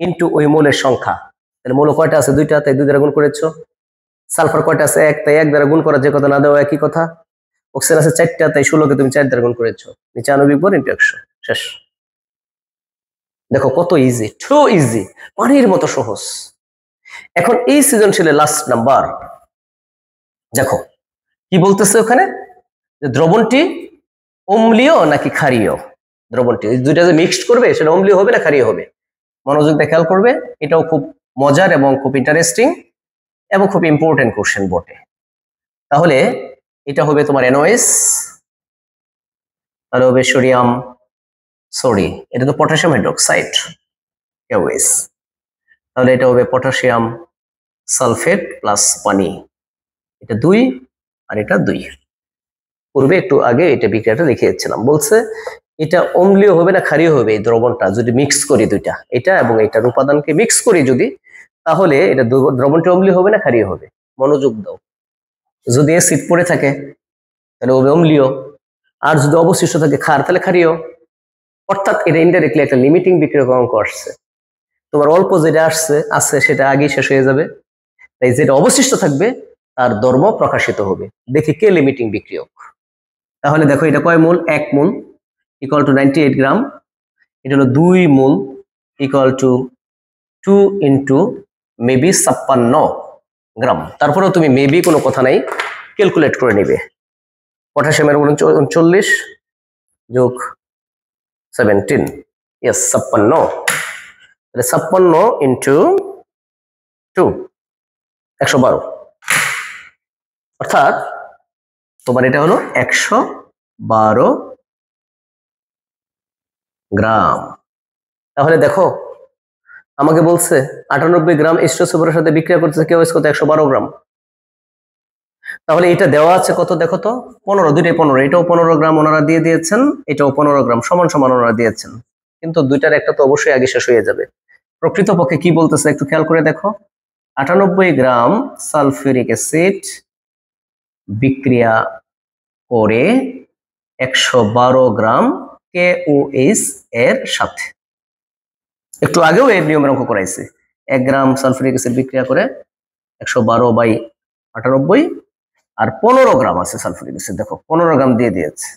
ইন্টু ওই মৌলের সংখ্যা। তাহলে মৌল কয়টা আছে? 2টা, তাই 2 দ্বারা গুণ করেছো। সালফার কয়টা আছে? 1, তাই 1 দ্বারা গুণ করা, যে কথা না দেওয়া একই কথা। অক্সিজেন আছে 4টা, তাই 16কে তুমি 4 দ্বারা গুণ করেছো। নিচে আণবিক ভর ইন্টু 100, শেষ। দেখো কত ইজি, টু ইজি, পানির মতো সহজ। এখন এই সৃজনশীলের লাস্ট নাম্বার দেখো কি বলতেছে ওখানে, যে দ্রবণটি অম্লীয় নাকি ক্ষারীয়। দ্রবণটি দুইটা যে মিক্সড করবে সেটা অম্লীয় হবে না ক্ষারীয় হবে। মনোযোগ দিয়ে খেয়াল করবে, এটাও খুব মজার এবং খুব ইন্টারেস্টিং এবং খুব ইম্পর্টেন্ট কোশ্চেন বটে। তাহলে এটা হবে তোমার NOS, তাহলে হবে সোডিয়াম, সরি এটা তো পটাশিয়াম হাইড্রোক্সাইড KOH, তাহলে এটা হবে পটাশিয়াম সালফেট প্লাস পানি, এটা 2 আর এটা 2। পূর্বে একটু আগে এটা বিক্রিয়াটা দেখিয়েছিলাম। বলছে এটা অম্লীয় হবে না ক্ষারীয় হবে, এই দ্রবণটা যদি মিক্স করি দুইটা, এটা এবং এটার উপাদানকে মিক্স করি যদি, তাহলে এটা দ্রবণটি অম্লীয় হবে না ক্ষারীয় হবে। মনোযোগ দাও, যদি অ্যাসিড পড়ে থাকে তাহলে হবে অম্লীয়, আর যদি অবশিষ্ট থাকে ক্ষার তাহলে ক্ষারীয়। অর্থাৎ এটা ইনডাইরেক্টলি একটা লিমিটিং বিক্রিয়ক অঙ্ক আসছে। তোমার অল্প যেটা আছে সেটা আগেই শেষ হয়ে যাবে, তাই যেটা অবশিষ্ট থাকবে তার ধর্ম প্রকাশিত হবে। দেখি কে লিমিটিং বিক্রিয়ক। তাহলে দেখো এটা কয় মোল? 1 মোল ইকুয়াল টু 98 গ্রাম। এটা হলো 2 mole equal to 2 into maybe 56 গ্রাম। তারপরেও তুমি মেবি কোনো কথা নাই, ক্যালকুলেট করে নিবে। পটাশিয়ামের 39 যোগ 17, ইয়েস 56, তাহলে 56 ইন্টু 2 112, অর্থাৎ তোমার এটা হলো 112 গ্রাম। তাহলে দেখো আমাকে বলছে 98 গ্রাম H2SO4 এর সাথে বিক্রিয়া করতেছে KOH কত? 112 গ্রাম। তাহলে এটা দেওয়া আছে কত দেখো তো? 15, দুইটাই 15, এটাও 15 গ্রাম ওনারা দিয়ে দিয়েছেন, এটাও 15 গ্রাম, সমান সমান ওনারা দিয়েছেন, কিন্তু দুইটার একটা তো অবশ্যই আগে শেষ হয়ে যাবে। প্রকৃতপক্ষে কি বলতেছে একটু খেয়াল করে দেখো, 98 গ্রাম সালফিউরিক অ্যাসিড বিক্রিয়া করে 112 গ্রাম KOH এর সাথে। একটু আগেও এর নিয়মের অঙ্ক করাইছি। 1 গ্রাম সালফিউরিক অ্যাসিড বিক্রিয়া করে 112/98, আর 15 গ্রাম আছে সালফিউরিক অ্যাসিড, দেখো 15 গ্রাম দিয়ে দিয়েছে,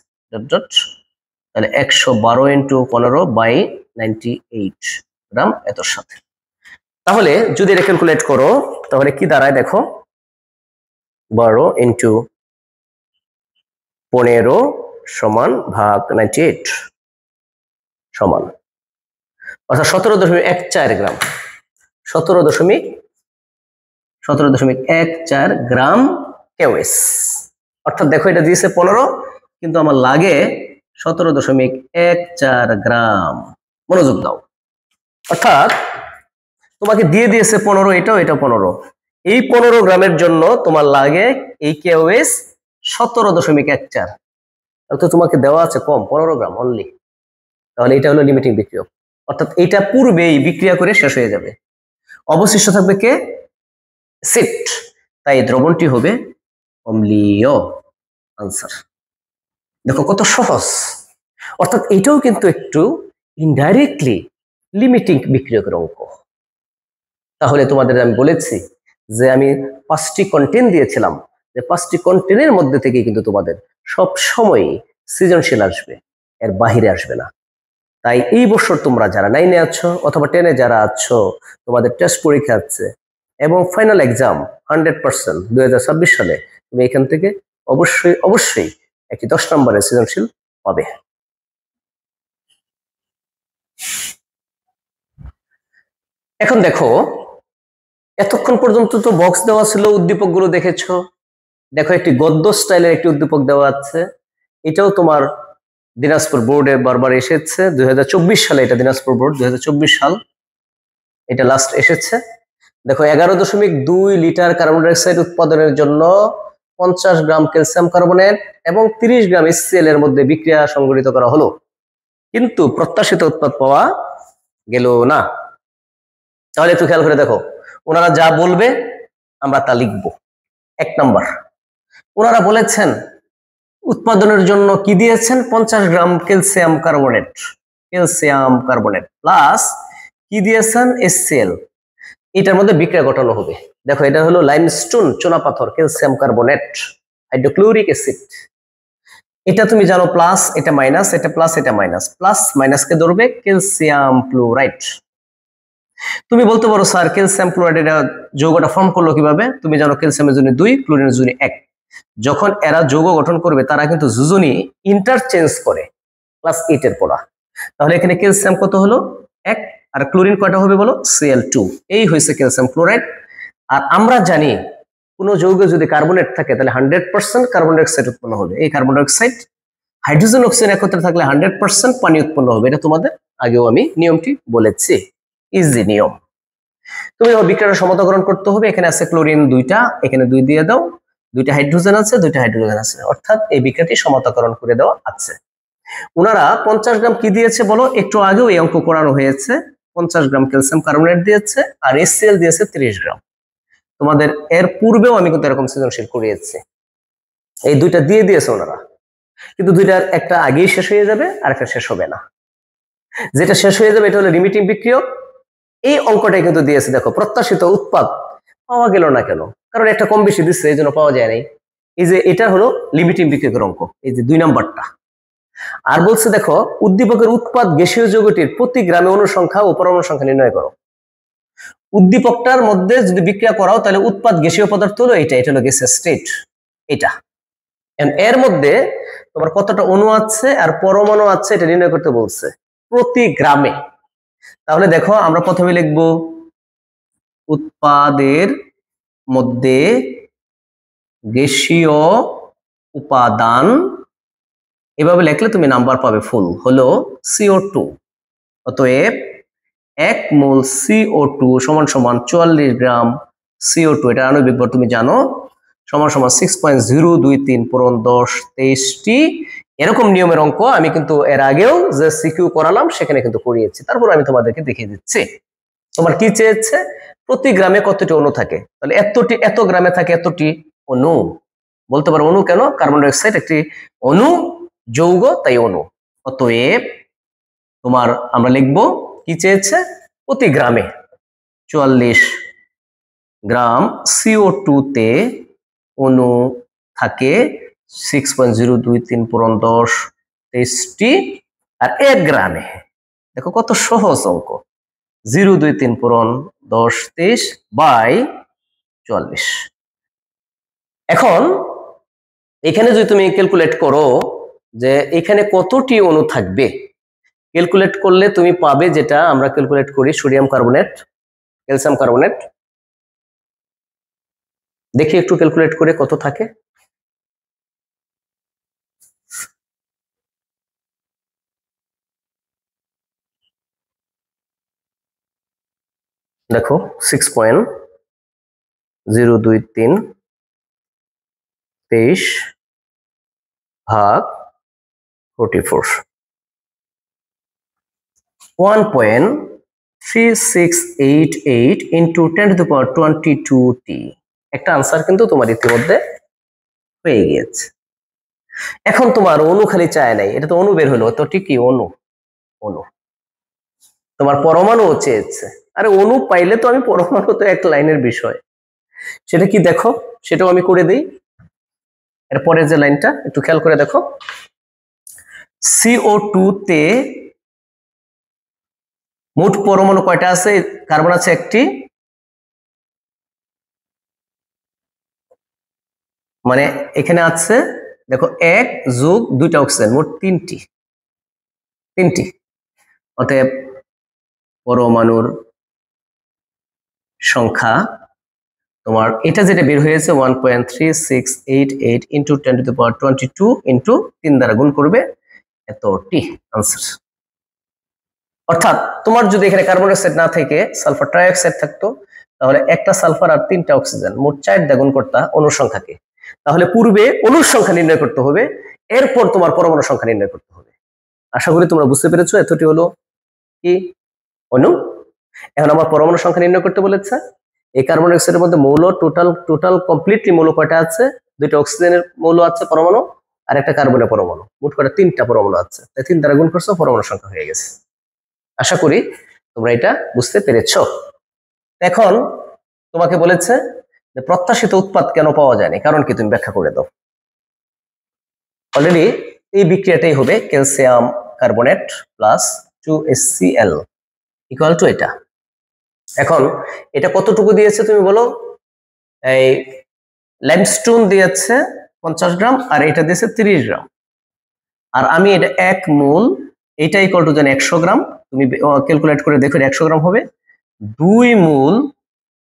তাহলে 112 ইন্টু 15/98 গ্রাম এতর সাথে। তাহলে যদি এটা ক্যালকুলেট করো তাহলে কি দাঁড়ায় দেখো, 12 ইন্টু 15 সমান ভাগ 98 সমান, অর্থাৎ 17.14 গ্রাম, 17.14 গ্রাম KOH। অর্থাৎ দেখো এটা দিয়েছে 15, কিন্তু আমার লাগে 17.14 গ্রাম। মনোযোগ দাও, অর্থাৎ তোমাকে দিয়ে দিয়েছে 15, এটাও এটা 15, এই 15 গ্রামের জন্য তোমার লাগে এই KOH 17.14, অর্থাৎ তোমাকে দেওয়া আছে কম 15 গ্রাম অনলি। তাহলে এটা হলো লিমিটিং বিক্রিয়ক, অর্থাৎ এটা পূর্বেই বিক্রিয়া করে শেষ হয়ে যাবে। অবশিষ্ট থাকবে কে? অ্যাসিড, তাই দ্রবণটি হবে অম্লীয়। আনসার। দেখো কত সহজ। অর্থাৎ এটাও কিন্তু একটু ইনডাইরেক্টলি লিমিটিং বিক্রিয়কের অঙ্ক। তাহলে তোমাদের আমি বলেছি যে আমি 5টি কন্টেন্ট দিয়েছিলাম, যে 5টি কন্টেন্টের মধ্যে থেকে কিন্তু তোমাদের সব সময় সৃজনশীল আসবে, এর বাহিরে আসবে না। তাই এই বছর তোমরা যারা 9-এ আছো অথবা 10-এ যারা আছো, তোমাদের টেস্ট পরীক্ষা আছে এবং ফাইনাল এক্সাম 100% 2026 সালে তুমি এখান থেকে অবশ্যই অবশ্যই একটি 10 নম্বরের সৃজনশীল পাবে। এখন দেখো, এতক্ষণ পর্যন্ত তো বক্স দেওয়া ছিল, উদ্দীপক গুলো দেখেছো। দেখো একটি গদ্য স্টাইলের একটি উদ্দীপক দেওয়া আছে, এটাও তোমার দিনাজপুর বোর্ডে বারবার এসেছে। 2024 সালে এটা দিনাজপুর বোর্ড 2024 সাল এটা লাস্ট এসেছে। দেখো 11.2 লিটার কার্বন ডাইঅক্সাইড উৎপাদনের জন্য 50 গ্রাম ক্যালসিয়াম কার্বনেট এবং 30 গ্রাম HCl এর মধ্যে বিক্রিয়া সংঘটিত করা হলো, কিন্তু প্রত্যাশিত উৎপাদ পাওয়া গেল না। তাহলে একটু খেয়াল করে দেখো, ওনারা যা বলবে আমরা তা লিখবো। 1 নাম্বার, ওনারা বলেছেন উৎপাদনের জন্য কি দিয়েছেন, 50 গ্রাম ক্যালসিয়াম কার্বনেট প্লাস কি দিয়েছেন, HCl, এটার মধ্যে বিক্রিয়া ঘটানো হবে। দেখো এটা হলো লাইমস্টোন, চুনাপাথর, ক্যালসিয়াম কার্বনেট, হাইড্রোক্লোরিক অ্যাসিড। এটা তুমি জানো প্লাস, এটা মাইনাস, এটা প্লাস, এটা মাইনাস, প্লাস মাইনাসকে ধরবে ক্যালসিয়াম ক্লোরাইড। তুমি বলতে পারো স্যার ক্যালসিয়াম ক্লোরাইড এটা যৌগটা ফর্ম করলো কিভাবে? তুমি জানো ক্যালসিয়ামের জন্য 2, ক্লোরিনের জন্য 1। যখন এরা যৌগ গঠন করবে তারা কিন্তু যোজনী ইন্টারচেঞ্জ করে, ক্লাস 8 এর পড়া। তাহলে এখানে ক্যালসিয়াম কত হলো, 1, আর ক্লোরিন কয়টা হবে বলো, Cl2। এই হয়েছে ক্যালসিয়াম ক্লোরাইড। আর আমরা জানি কোন যৌগে যদি কার্বনেট থাকে তাহলে 100% কার্বন ডাইঅক্সাইড উৎপন্ন হবে। এই কার্বন ডাইঅক্সাইড হাইড্রোজেন অক্সিজেন একত্রে থাকলে 100% পানি উৎপন্ন হবে। এটা তোমাদের আগেও আমি নিয়মটি বলেছি, ইজি নিয়ম। তুমি বিক্রিয়াটা সমতাকরণ করতে হবে। এখানে আছে ক্লোরিন 2টা, এখানে 2 দিয়ে দাও, 2টা হাইড্রোজেন আছে, 2টা হাইড্রোজেন আছে, অর্থাৎ এই বিক্রিয়াটি সমতাকরণ করে দেওয়া আছে। ওনারা 50 গ্রাম কি দিয়েছে বলো, একটু আগেও এই অঙ্ক করানো হয়েছে। 50 গ্রাম ক্যালসিয়াম কার্বনেট দিয়েছে আর HCl দিয়েছে 30 গ্রাম। তোমাদের এর পূর্বেও আমি কিন্তু এরকম সৃজনশীল করিয়েছি। এই 2টা দিয়ে দিয়েছে ওনারা, কিন্তু 2টার একটা আগেই শেষ হয়ে যাবে আর একটা শেষ হবে না। যেটা শেষ হয়ে যাবে এটা হলো লিমিটিং বিক্রিয়ক। এই অঙ্কটাই কিন্তু দিয়েছে। দেখো প্রত্যাশিত উৎপাদ পাওয়া গেল না কেন, কারণ একটা কম বেশি দিচ্ছে, এই জন্য পাওয়া যায় নাই। এই যে এটা হলো লিমিটিং বিক্রিয়কের অঙ্ক, এই যে 2 নাম্বারটা। আর বলছে দেখো উদ্দীপকের উৎপাদ গ্যাসীয় যৌগটির প্রতি গ্রামে অণু সংখ্যা ও পরমাণু সংখ্যা নির্ণয় করো। উদ্দীপকটার মধ্যে যদি বিক্রিয়া করাও তাহলে উৎপাদ গ্যাসীয় পদার্থ হলো এটা, এটা হলো গ্যাসের স্টেট এটা। এর মধ্যে তোমার কতটা অণু আছে আর পরমাণু আছে এটা নির্ণয় করতে বলছে প্রতি গ্রামে। তাহলে দেখো আমরা প্রথমে লিখব উৎপাদের মধ্যে গ্যাসীয় উপাদান, এভাবে লিখলে তুমি নাম্বার পাবে ফুল, হলো CO2। অতএব 1 মোল CO2 সমান সমান 44 গ্রাম CO2, এটা আণবিক ভর তুমি জানো, সমান সমান 6.023 পূরণ 10 23টি। এরকম নিয়মের অঙ্ক আমি কিন্তু এর আগেও যে সিকিউ করালাম সেখানে কিন্তু করিয়েছি, তারপর আমি তোমাদেরকে দেখিয়ে দিচ্ছি। তোমার কি চেয়েছে, প্রতি গ্রামে কতটি অণু থাকে, তাহলে এত গ্রামে থাকে এতটি অণু। বলতে পারো অণু কেন, কার্বন ডাইঅক্সাইড একটি অণু, যৌগ, তাই অণু। অতএব তোমার আমরা লিখবো কি চেয়েছে, প্রতি গ্রামে 44 গ্রাম CO2 তে অণু থাকে 6.023 পূরণ 10 23টি। আর 1 গ্রামে দেখো কত সহজ অঙ্ক, 023 পূরণ 10 23 বাই 44। এখন এখানে যদি তুমি ক্যালকুলেট করো যে এখানে কতটি অণু থাকবে, ক্যালকুলেট করলে তুমি পাবে যেটা আমরা ক্যালকুলেট করি সোডিয়াম কার্বনেট, ক্যালসিয়াম কার্বনেট। দেখি একটু ক্যালকুলেট করে কত থাকে। দেখো 6.023 23 ভাগ 44, 3688 ইন্টু 10⁻22t। একটা আনসার কিন্তু তোমার ইতিমধ্যে হয়ে গিয়েছে। এখন তোমার অণু খালি চায় নাই, এটা তো অণু বের হলো, তো ঠিকই অণু অণু তোমার পরমাণু চেয়েছে। আরে অণু পাইলে তো আমি পরমাণু তো এক লাইনের বিষয়, সেটা কি দেখো, সেটাও আমি করে দিই। এরপরে যে লাইনটা একটু খেয়াল করে দেখো, CO2 তে মোট পরমাণু কয়টা আছে? কার্বন আছে একটি, মানে এখানে আছে দেখো 1 যোগ 2টা অক্সিজেন, মোট তিনটি। অতএব পরমাণুর সংখ্যা তোমার এটা যেটা বের হয়েছে 1.3688 ইন্টু 10⁻22 ইন্টু 3 দ্বারা গুণ করবে, এতটি আনসার। অর্থাৎ তোমার যদি এখানে কার্বন ডাইঅক্সাইড না থেকে সালফার ট্রাইঅক্সাইড থাকতো, তাহলে একটা সালফার আর 3টা অক্সিজেন, মোট 4 দ্বারা গুণ করতা অণুর সংখ্যাকে। তাহলে পূর্বে অণুর সংখ্যা নির্ণয় করতে হবে, এরপর তোমার পরমাণু সংখ্যা নির্ণয় করতে হবে। আশা করি তোমরা বুঝতে পেরেছো। এতটি হলো কি অণু। এখন আমার পরমাণু সংখ্যা নির্ণয় করতে বলেছে। এই কার্বন ডাইঅক্সাইডের মধ্যে মৌল টোটাল কমপ্লিটলি মৌল কয়টা আছে? 2টা অক্সিজেনের মৌল আছে পরমাণু, আর একটা কার্বনের পরমাণু, মোট কয়টা? 3টা পরমাণু আছে। তাই 3 দ্বারা গুণ করছো, পরমাণু সংখ্যা হয়ে গেছে। আশা করি তোমরা এটা বুঝতে পেরেছো। এখন তোমাকে বলেছে যে প্রত্যাশিত উৎপাদ কেন পাওয়া যায়নি, কারণ কি তুমি ব্যাখ্যা করে দাও। অলরেডি এই বিক্রিয়াটাই হবে calcium carbonate plus 2HCl equal to এটা। এখন এটা কতটুকু দিয়েছে তুমি বলো? এই লাইমস্টোন দিয়েছে 50 গ্রাম, আর এটা দিয়েছে 30 গ্রাম। আর আমি এটা 1 মোল, এটা ইকুয়াল টু জানি 100 গ্রাম। তুমি ক্যালকুলেট করে দেখো 100 গ্রাম হবে। 2 মোল,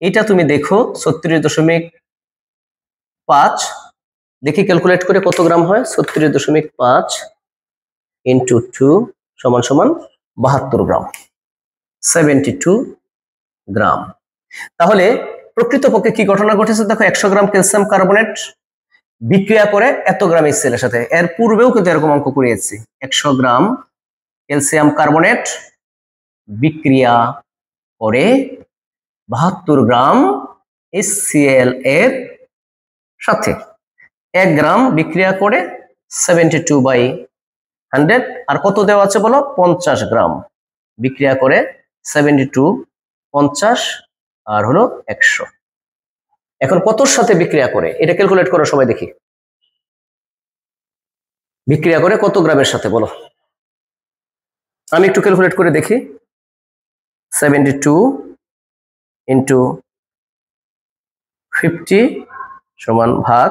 এটা তুমি দেখো 36.5, দেখি ক্যালকুলেট করে কত গ্রাম হয়। 36.5 ইন্টু 2 সমান সমান 72 গ্রাম, 72 গ্রাম। তাহলে প্রকৃতপক্ষে কি ঘটনা ঘটেছে দেখো, 100 গ্রাম ক্যালসিয়াম কার্বনেট বিক্রিয়া করে এত গ্রাম HCl এর সাথে। এর পূর্বেও কিন্তু এরকম অঙ্ক করিয়েছি। 100 গ্রাম ক্যালসিয়াম কার্বনেট বিক্রিয়া করে 72 গ্রাম HCl এর সাথে। 1 গ্রাম বিক্রিয়া করে 72/100, আর কত দেওয়া আছে বলো? 50 গ্রাম বিক্রিয়া করে 72, 50 আর হলো 100। এখন কতর সাথে বিক্রিয়া করে এটা ক্যালকুলেট করো সবাই, দেখি বিক্রিয়া করে কত গ্রামের সাথে বলো। আমি একটু ক্যালকুলেট করে দেখি। 72 ইন্টু 50 সমান ভাগ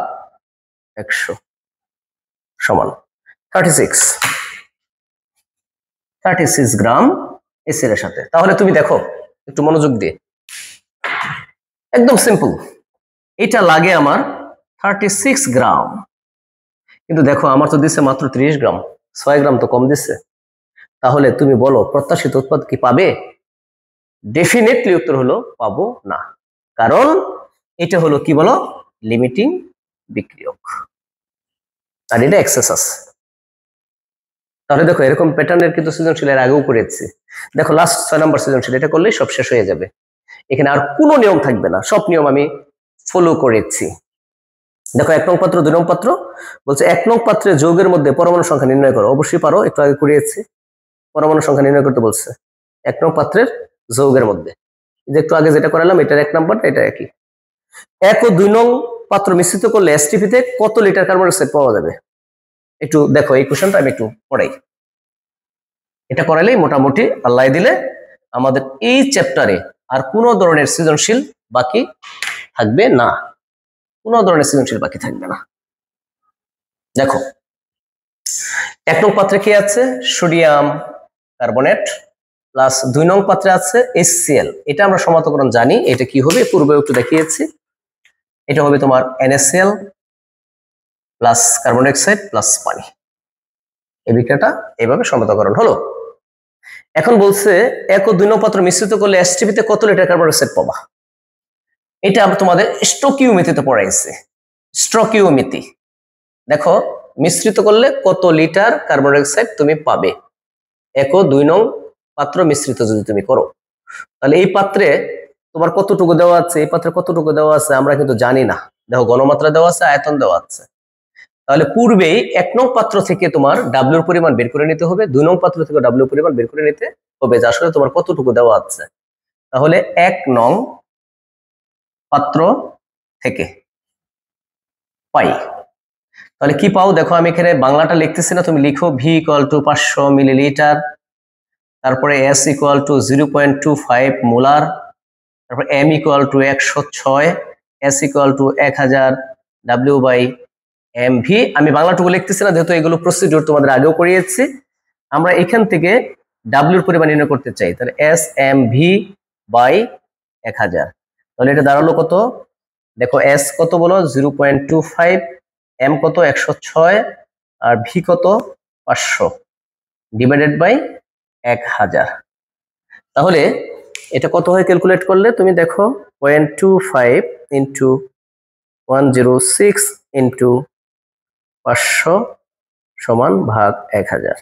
100 সমান 36 গ্রাম HCl এর সাথে। তাহলে তুমি দেখো একটু মনোযোগ দিয়ে, একদম সিম্পল। এটা লাগে আমার 36 গ্রাম, কিন্তু দেখো আমার তো দিচ্ছে মাত্র 30 গ্রাম, 6 গ্রাম তো কম দিচ্ছে। তাহলে তুমি বলো প্রত্যাশিত উৎপাদ কি পাবে? ডেফিনেটলি উত্তর হলো পাবো না, কারণ এটা হলো কি বলো? লিমিটিং বিক্রিয়ক, আর এটা এক্সেস আছে। তাহলে দেখো এরকম প্যাটার্নের কিন্তু সৃজনশীলের আগেও করেছি। দেখো লাস্ট 6 নম্বর সৃজনশীল, এটা করলেই সব শেষ হয়ে যাবে। এখানে আর কোনো নিয়ম থাকবে না, সব নিয়ম আমি ফলো করেছি। দেখো 1 নং পাত্র, 2 নং পাত্র বলছে 1 নং পাত্রে যৌগের মধ্যে পরমাণু সংখ্যা নির্ণয় করো। অবশ্যই পারো, একটু আগে করিয়েছি। পরমাণু সংখ্যা নির্ণয় করতে বলছে 1 নং পাত্রের যৌগের মধ্যে। যে একটু আগে যেটা করালাম এটার 1 নাম্বার, এটা একই। 1 ও 2 নং পাত্র মিশ্রিত করলে STP তে কত লিটার কার্বন ডাইঅক্সাইড পাওয়া যাবে? একটু দেখো এই কোশ্চেনটা আমি একটু পড়াই। এটা করালেই মোটামুটি আল্লাহ দিলে আমাদের এই চ্যাপ্টারে আর কোনো ধরনের সৃজনশীল বাকি থাকবে না, কোনো ধরনের সৃজনশীল বাকি থাকবে না। দেখো 1 নং পাত্রে কি আছে? সোডিয়াম কার্বনেট প্লাস 2 নং পাত্রে আছে HCl। এটা আমরা সমান্তরাল জানি, এটা কি হবে পূর্বে একটু দেখিয়েছি। এটা হবে তোমার NaCl plus carbon dioxide plus পানি। এই বিক্রিয়াটা এইভাবে সমান্তরাল হলো। এখন বলছে 1 ও 2 নং পাত্র মিশ্রিত করলে STP তে কত লিটার কার্বন ডাইঅক্সাইড পাবা? এটা আমরা তোমাদের স্টকিওমেট্রিতে পড়াইছে। স্টকিওমেট্রি দেখো মিশ্রিত করলে কত লিটার কার্বন ডাইঅক্সাইড তুমি পাবে 1 ও 2 নং পাত্র মিশ্রিত যদি তুমি করো। তাহলে এই পাত্রে তোমার কতটুকু দেওয়া আছে, এই পাত্রে কতটুকু দেওয়া আছে আমরা কিন্তু জানি না। দেখো ঘনমাত্রা দেওয়া আছে, আয়তন দেওয়া আছে। তাহলে পূর্বেই 1 নং পাত্র থেকে তোমার ডাব্লিউর পরিমাণ বের করে নিতে হবে, 2 নং পাত্র থেকে ডাব্লিউর পরিমাণ বের করে নিতে হবে যে আসলে তোমার কতটুকু দেওয়া আছে। তাহলে 1 নং পাত্র থেকে পাই, তাহলে কি পাও দেখো, আমি এখানে বাংলাটা লিখতেছি না, তুমি লিখো ভি ইকুয়াল টু 500 মিলিলিটার, তারপরে এস ইকুয়াল টু 0.25 মোলার, তারপর M equal to 106, S equal to 1000 W by M V. আমি বাংলাটুকু লিখতেছি না, যেহেতু এগুলো প্রসিডিউর তোমাদের আগেও করিয়েছি। আমরা এখান থেকে ডাব্লিউর পরিমাণ নির্ণয় করতে চাই, তাহলে এস এম ভি বাই 1000। তাহলে এটা দাঁড়ালো কত দেখো, এস কত বলো 0.25, এম কত 106, আর ভি কত 500 ডিভাইডেড বাই 1000। তাহলে এটা কত হয় ক্যালকুলেট করলে তুমি দেখো 0.25 ইন্টু 106 ইন্টু 500 সমান ভাগ 1000,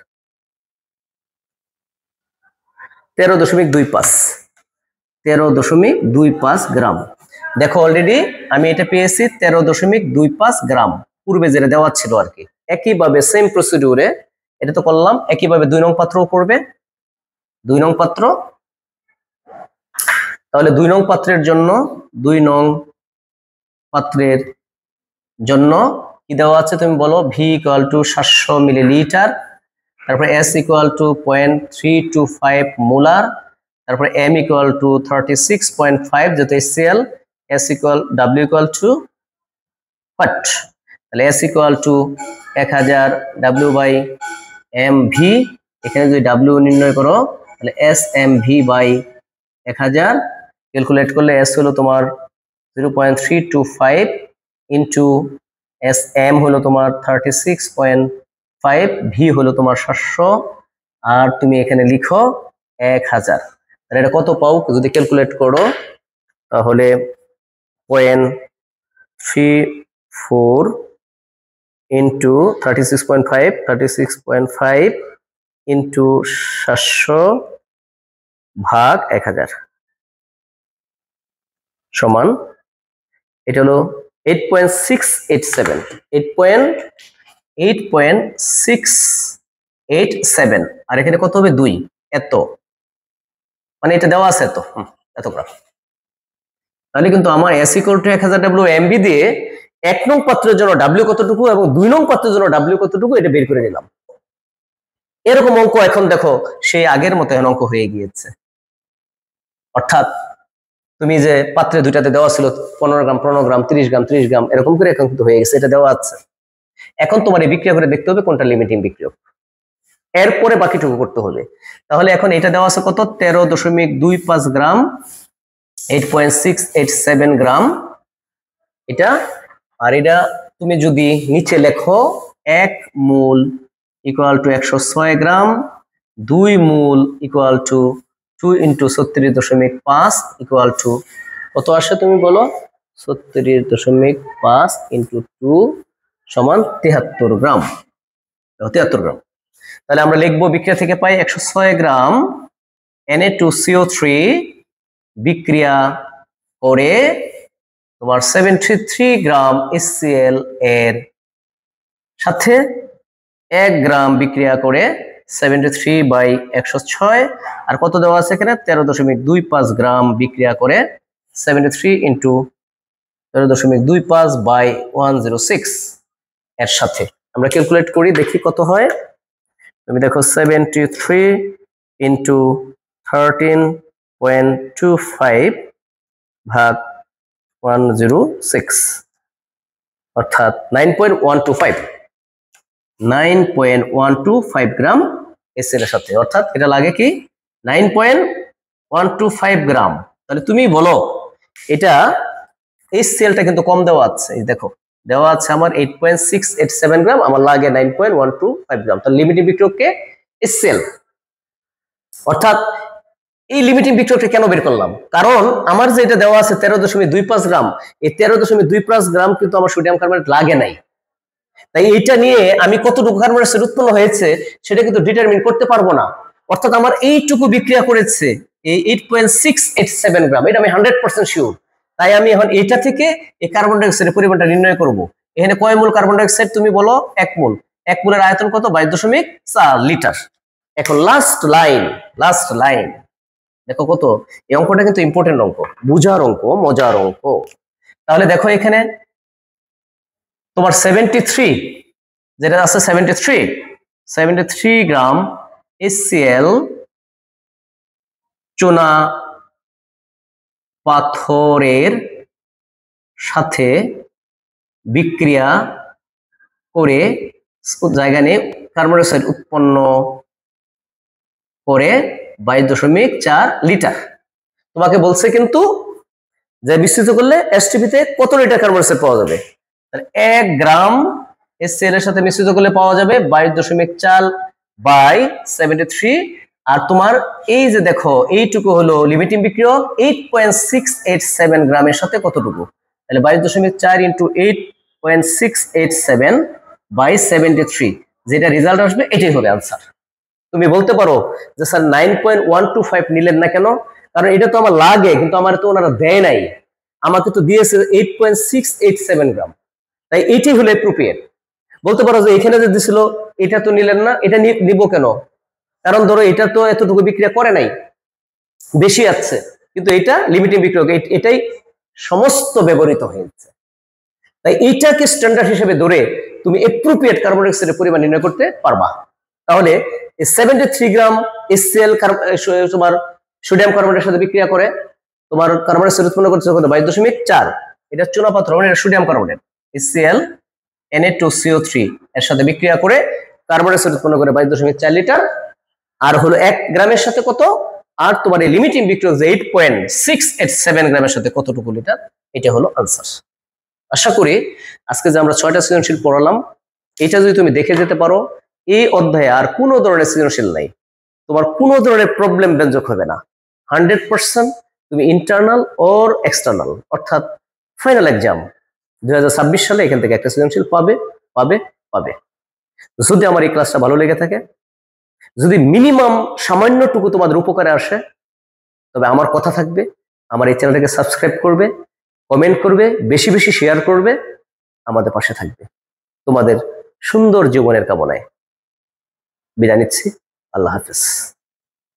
13.25 13.25 গ্রাম। দেখো অলরেডি আমি এটা পেয়েছি 13.25 গ্রাম, পূর্বে যেটা দেওয়া ছিল আর কি। একইভাবে সেম প্রসিডিউরে এটা তো করলাম, একইভাবে 2 নং পাত্রও করবে। 2 নং পাত্র, তাহলে 2 নং পাত্রের জন্য 2 নং পাত্রের জন্য কি দেওয়া আছে তুমি বলো, ভি ইকুয়াল টু 700 মিলিলিটার, তারপরে এস ইকুয়াল টু 0.325 মোলার, তারপরে এম ইকুয়াল টু 36.5 যেহেতু HCl, S equal W equal to what, তাহলে S equal to 1000 W by M V. এখানে যদি ডাব্লিউ নির্ণয় করো তাহলে S M V by 1000 calculate করলে এস হলো তোমার 0.325 ইন্টু এস এম হলো তোমার 36.5, ভি হলো তোমার 700, আর তুমি এখানে লিখো 1000। তাহলে এটা কত পাও যদি ক্যালকুলেট করো, তাহলে 0.34 ইন্টু 36.5 ইন্টু 700 ভাগ 1000 সমান, এটা হলো 8.687 8.687, আর এখানে কত হবে 2, এত মানে এটা দেওয়া আছে এত গ্রাম। তাহলে কিন্তু আমার S equal to 1000 W MB দিয়ে 1 নং পাত্রের জন্য ডাব্লিউ কতটুকু এবং 2 নং পাত্রের জন্য ডাব্লিউ কতটুকু এটা বের করে নিলাম। এরকম অঙ্ক এখন দেখো সেই আগের মতো এখন অঙ্ক হয়ে গিয়েছে। অর্থাৎ তুমি যে পাত্রে দুইটাতে দেওয়া ছিল 15 গ্রাম 15 গ্রাম 30 গ্রাম 30 গ্রাম এরকম করে এখন কিন্তু হয়ে গেছে, এটা দেওয়া আছে। এখন তোমার এই বিক্রিয়া করে দেখতে হবে কোনটা লিমিটিং বিক্রিয়ক, এরপরে বাকিটুকু করতে হবে। তাহলে এখন এটা দেওয়া আছে কত 13.25 গ্রাম, 8.687 গ্রাম এটা, আর এটা তুমি যদি নিচে লেখো 1 mole equal to 106 gram, 2 mole equal to 2 into 36.5 equal to কত আসে তুমি বলো, 36.5 ইন্টু 2 সমান 73 গ্রাম। 73 গ্রাম। তাহলে আমরা লিখবো বিক্রিয়া থেকে পাই 106 গ্রাম Na2CO3 বিক্রিয়া করে তোমার 73 গ্রাম HCl এর সাথে 1 গ্রাম বিক্রিয়া করে 73 বাই 106, আর কত দেওয়া আছে এখানে 13.25 গ্রাম বিক্রিয়া করে 73 ইন্টু 13.25 বাই 106 এর সাথে আমরা ক্যালকুলেট করি, দেখি কত হয়। তুমি দেখো 73 ইন্টু 13.25 ভাগ 106 অর্থাৎ 9.125 গ্রাম HCl এর সাথে, অর্থাৎ এটা লাগে কি 9.125 গ্রাম। তাহলে তুমি বলো এটা HClটা কিন্তু কম দেওয়া আছে, এই দেখো দেওয়া আছে আমার 8.687 গ্রাম, আমার লাগে 9.125 গ্রাম। তাহলে লিমিটিং বিক্রিয়ককে HCl, অর্থাৎ এই লিমিটিং বিক্রিয়কটা কেন বের করলাম, কারণ আমার যে এটা দেওয়া আছে 13.25 গ্রাম, এই 13.25 গ্রাম কিন্তু আমার সোডিয়াম কার্বনেট লাগে নাই। তাই এইটা নিয়ে আমি কতটুকু কার্বন ডাইঅক্সাইড উৎপন্ন হয়েছে সেটা কিন্তু ডিটারমিন করতে পারবো না। অর্থাৎ আমার এইটুকু বিক্রিয়া করেছে এই 8.687 গ্রাম, এটা আমি 100% শিওর। তাই আমি এখন এটা থেকে এই কার্বন ডাই অক্সাইডের পরিমাণটা নির্ণয় করব। এখানে কয় মোল কার্বন ডাই অক্সাইড তুমি বলো? 1 মোল। 1 মোলের আয়তন কত? 22.4 লিটার। এখন লাস্ট লাইন দেখো কত। এই অঙ্কটা কিন্তু ইম্পর্টেন্ট অঙ্ক, বুঝার অঙ্ক, মজার অঙ্ক। তাহলে দেখো এখানে তোমার 73 যেটা আছে 73 গ্রাম HCl চুনা পাথরের সাথে বিক্রিয়া করে জায়গা নিয়ে কার্বন ডাই অক্সাইড উৎপন্ন করে 22.4 লিটার। তোমাকে বলছে কিন্তু যে বিস্তৃত করলে এসটিপি তে কত লিটার কার্বন ডাই অক্সাইড পাওয়া যাবে। 1 গ্রাম HCl এর সাথে মিশ্রিত করলে পাওয়া যাবে 22.4 বাই 73। আর তোমার এই যে দেখো এইটুকু হলো লিমিটিং বিক্রিয়ক 8.687 গ্রামের সাথে কতটুকু, তাহলে 22.4 ইন্টু 8.687 বাই 73, যেটা রেজাল্ট আসবে এটাই হবে আনসার। তুমি বলতে পারো যে স্যার 9.125 নিলেন না কেন? কারণ এটা তো আমার লাগে, কিন্তু আমার তো ওনারা দেয় নাই, আমাকে তো দিয়েছে 8.687 গ্রাম, তাই এইটাই হলো অ্যাপ্রোপ্রিয়েট। বলতে পারো যে এখানে যে দিছিল এটা তো নিলেন না, এটা নিব কেন? কারণ ধরো এটা তো এতটুকু বিক্রিয়া করে নাই, বেশি আছে, কিন্তু এটা লিমিটিং বিক্রিয়ক, এটাই সমস্ত ব্যবহৃত হয়েছে। তাই এইটাকে স্ট্যান্ডার্ড হিসেবে ধরে তুমি অ্যাপ্রোপ্রিয়েট কার্বন ডাই অক্সাইডের পরিমাণ নির্ণয় করতে পারবা। তাহলে 73 গ্রাম HCl তোমার সোডিয়াম কার্বনেটের সাথে বিক্রিয়া করে তোমার কার্বন ডাই অক্সাইড উৎপন্ন করতে 22.4, এটা চুনাপাথর মানে এটা সোডিয়াম কার্বনেট HCl Na2CO3 এর সাথে বিক্রিয়া করে কার্বন ডাই অক্সাইড উৎপন্ন করে 22.4 লিটার। আর হলো 1 গ্রামের সাথে কত, আর তোমার এই লিমিটিং বিক্রিয়ক 8.687 গ্রামের সাথে কতটুকু লিটার, এটা হলো আনসার। আশা করি আজকে যে আমরা 6টা সৃজনশীল পড়ালাম, এটা যদি তুমি দেখে যেতে পারো, এই অধ্যায়ে আর কোনো ধরনের সৃজনশীল নাই, তোমার কোনো ধরনের প্রবলেম ব্যঞ্জক হবে না। 100% তুমি ইন্টারনাল ওর এক্সটার্নাল অর্থাৎ ফাইনাল এক্সাম 2026 সালে এখান থেকে একটা সৃজনশীল পাবে। যদি আমার এই ক্লাসটা ভালো লেগে থাকে, যদি মিনিমাম সামান্যটুকু তোমাদের উপকারে আসে, তবে আমার কথা থাকবে, আমার এই চ্যানেলটাকে সাবস্ক্রাইব করবে, কমেন্ট করবে, বেশি বেশি শেয়ার করবে, আমাদের পাশে থাকবে। তোমাদের সুন্দর জীবনের কামনায় বিদায় নিচ্ছি। আল্লাহ হাফেজ।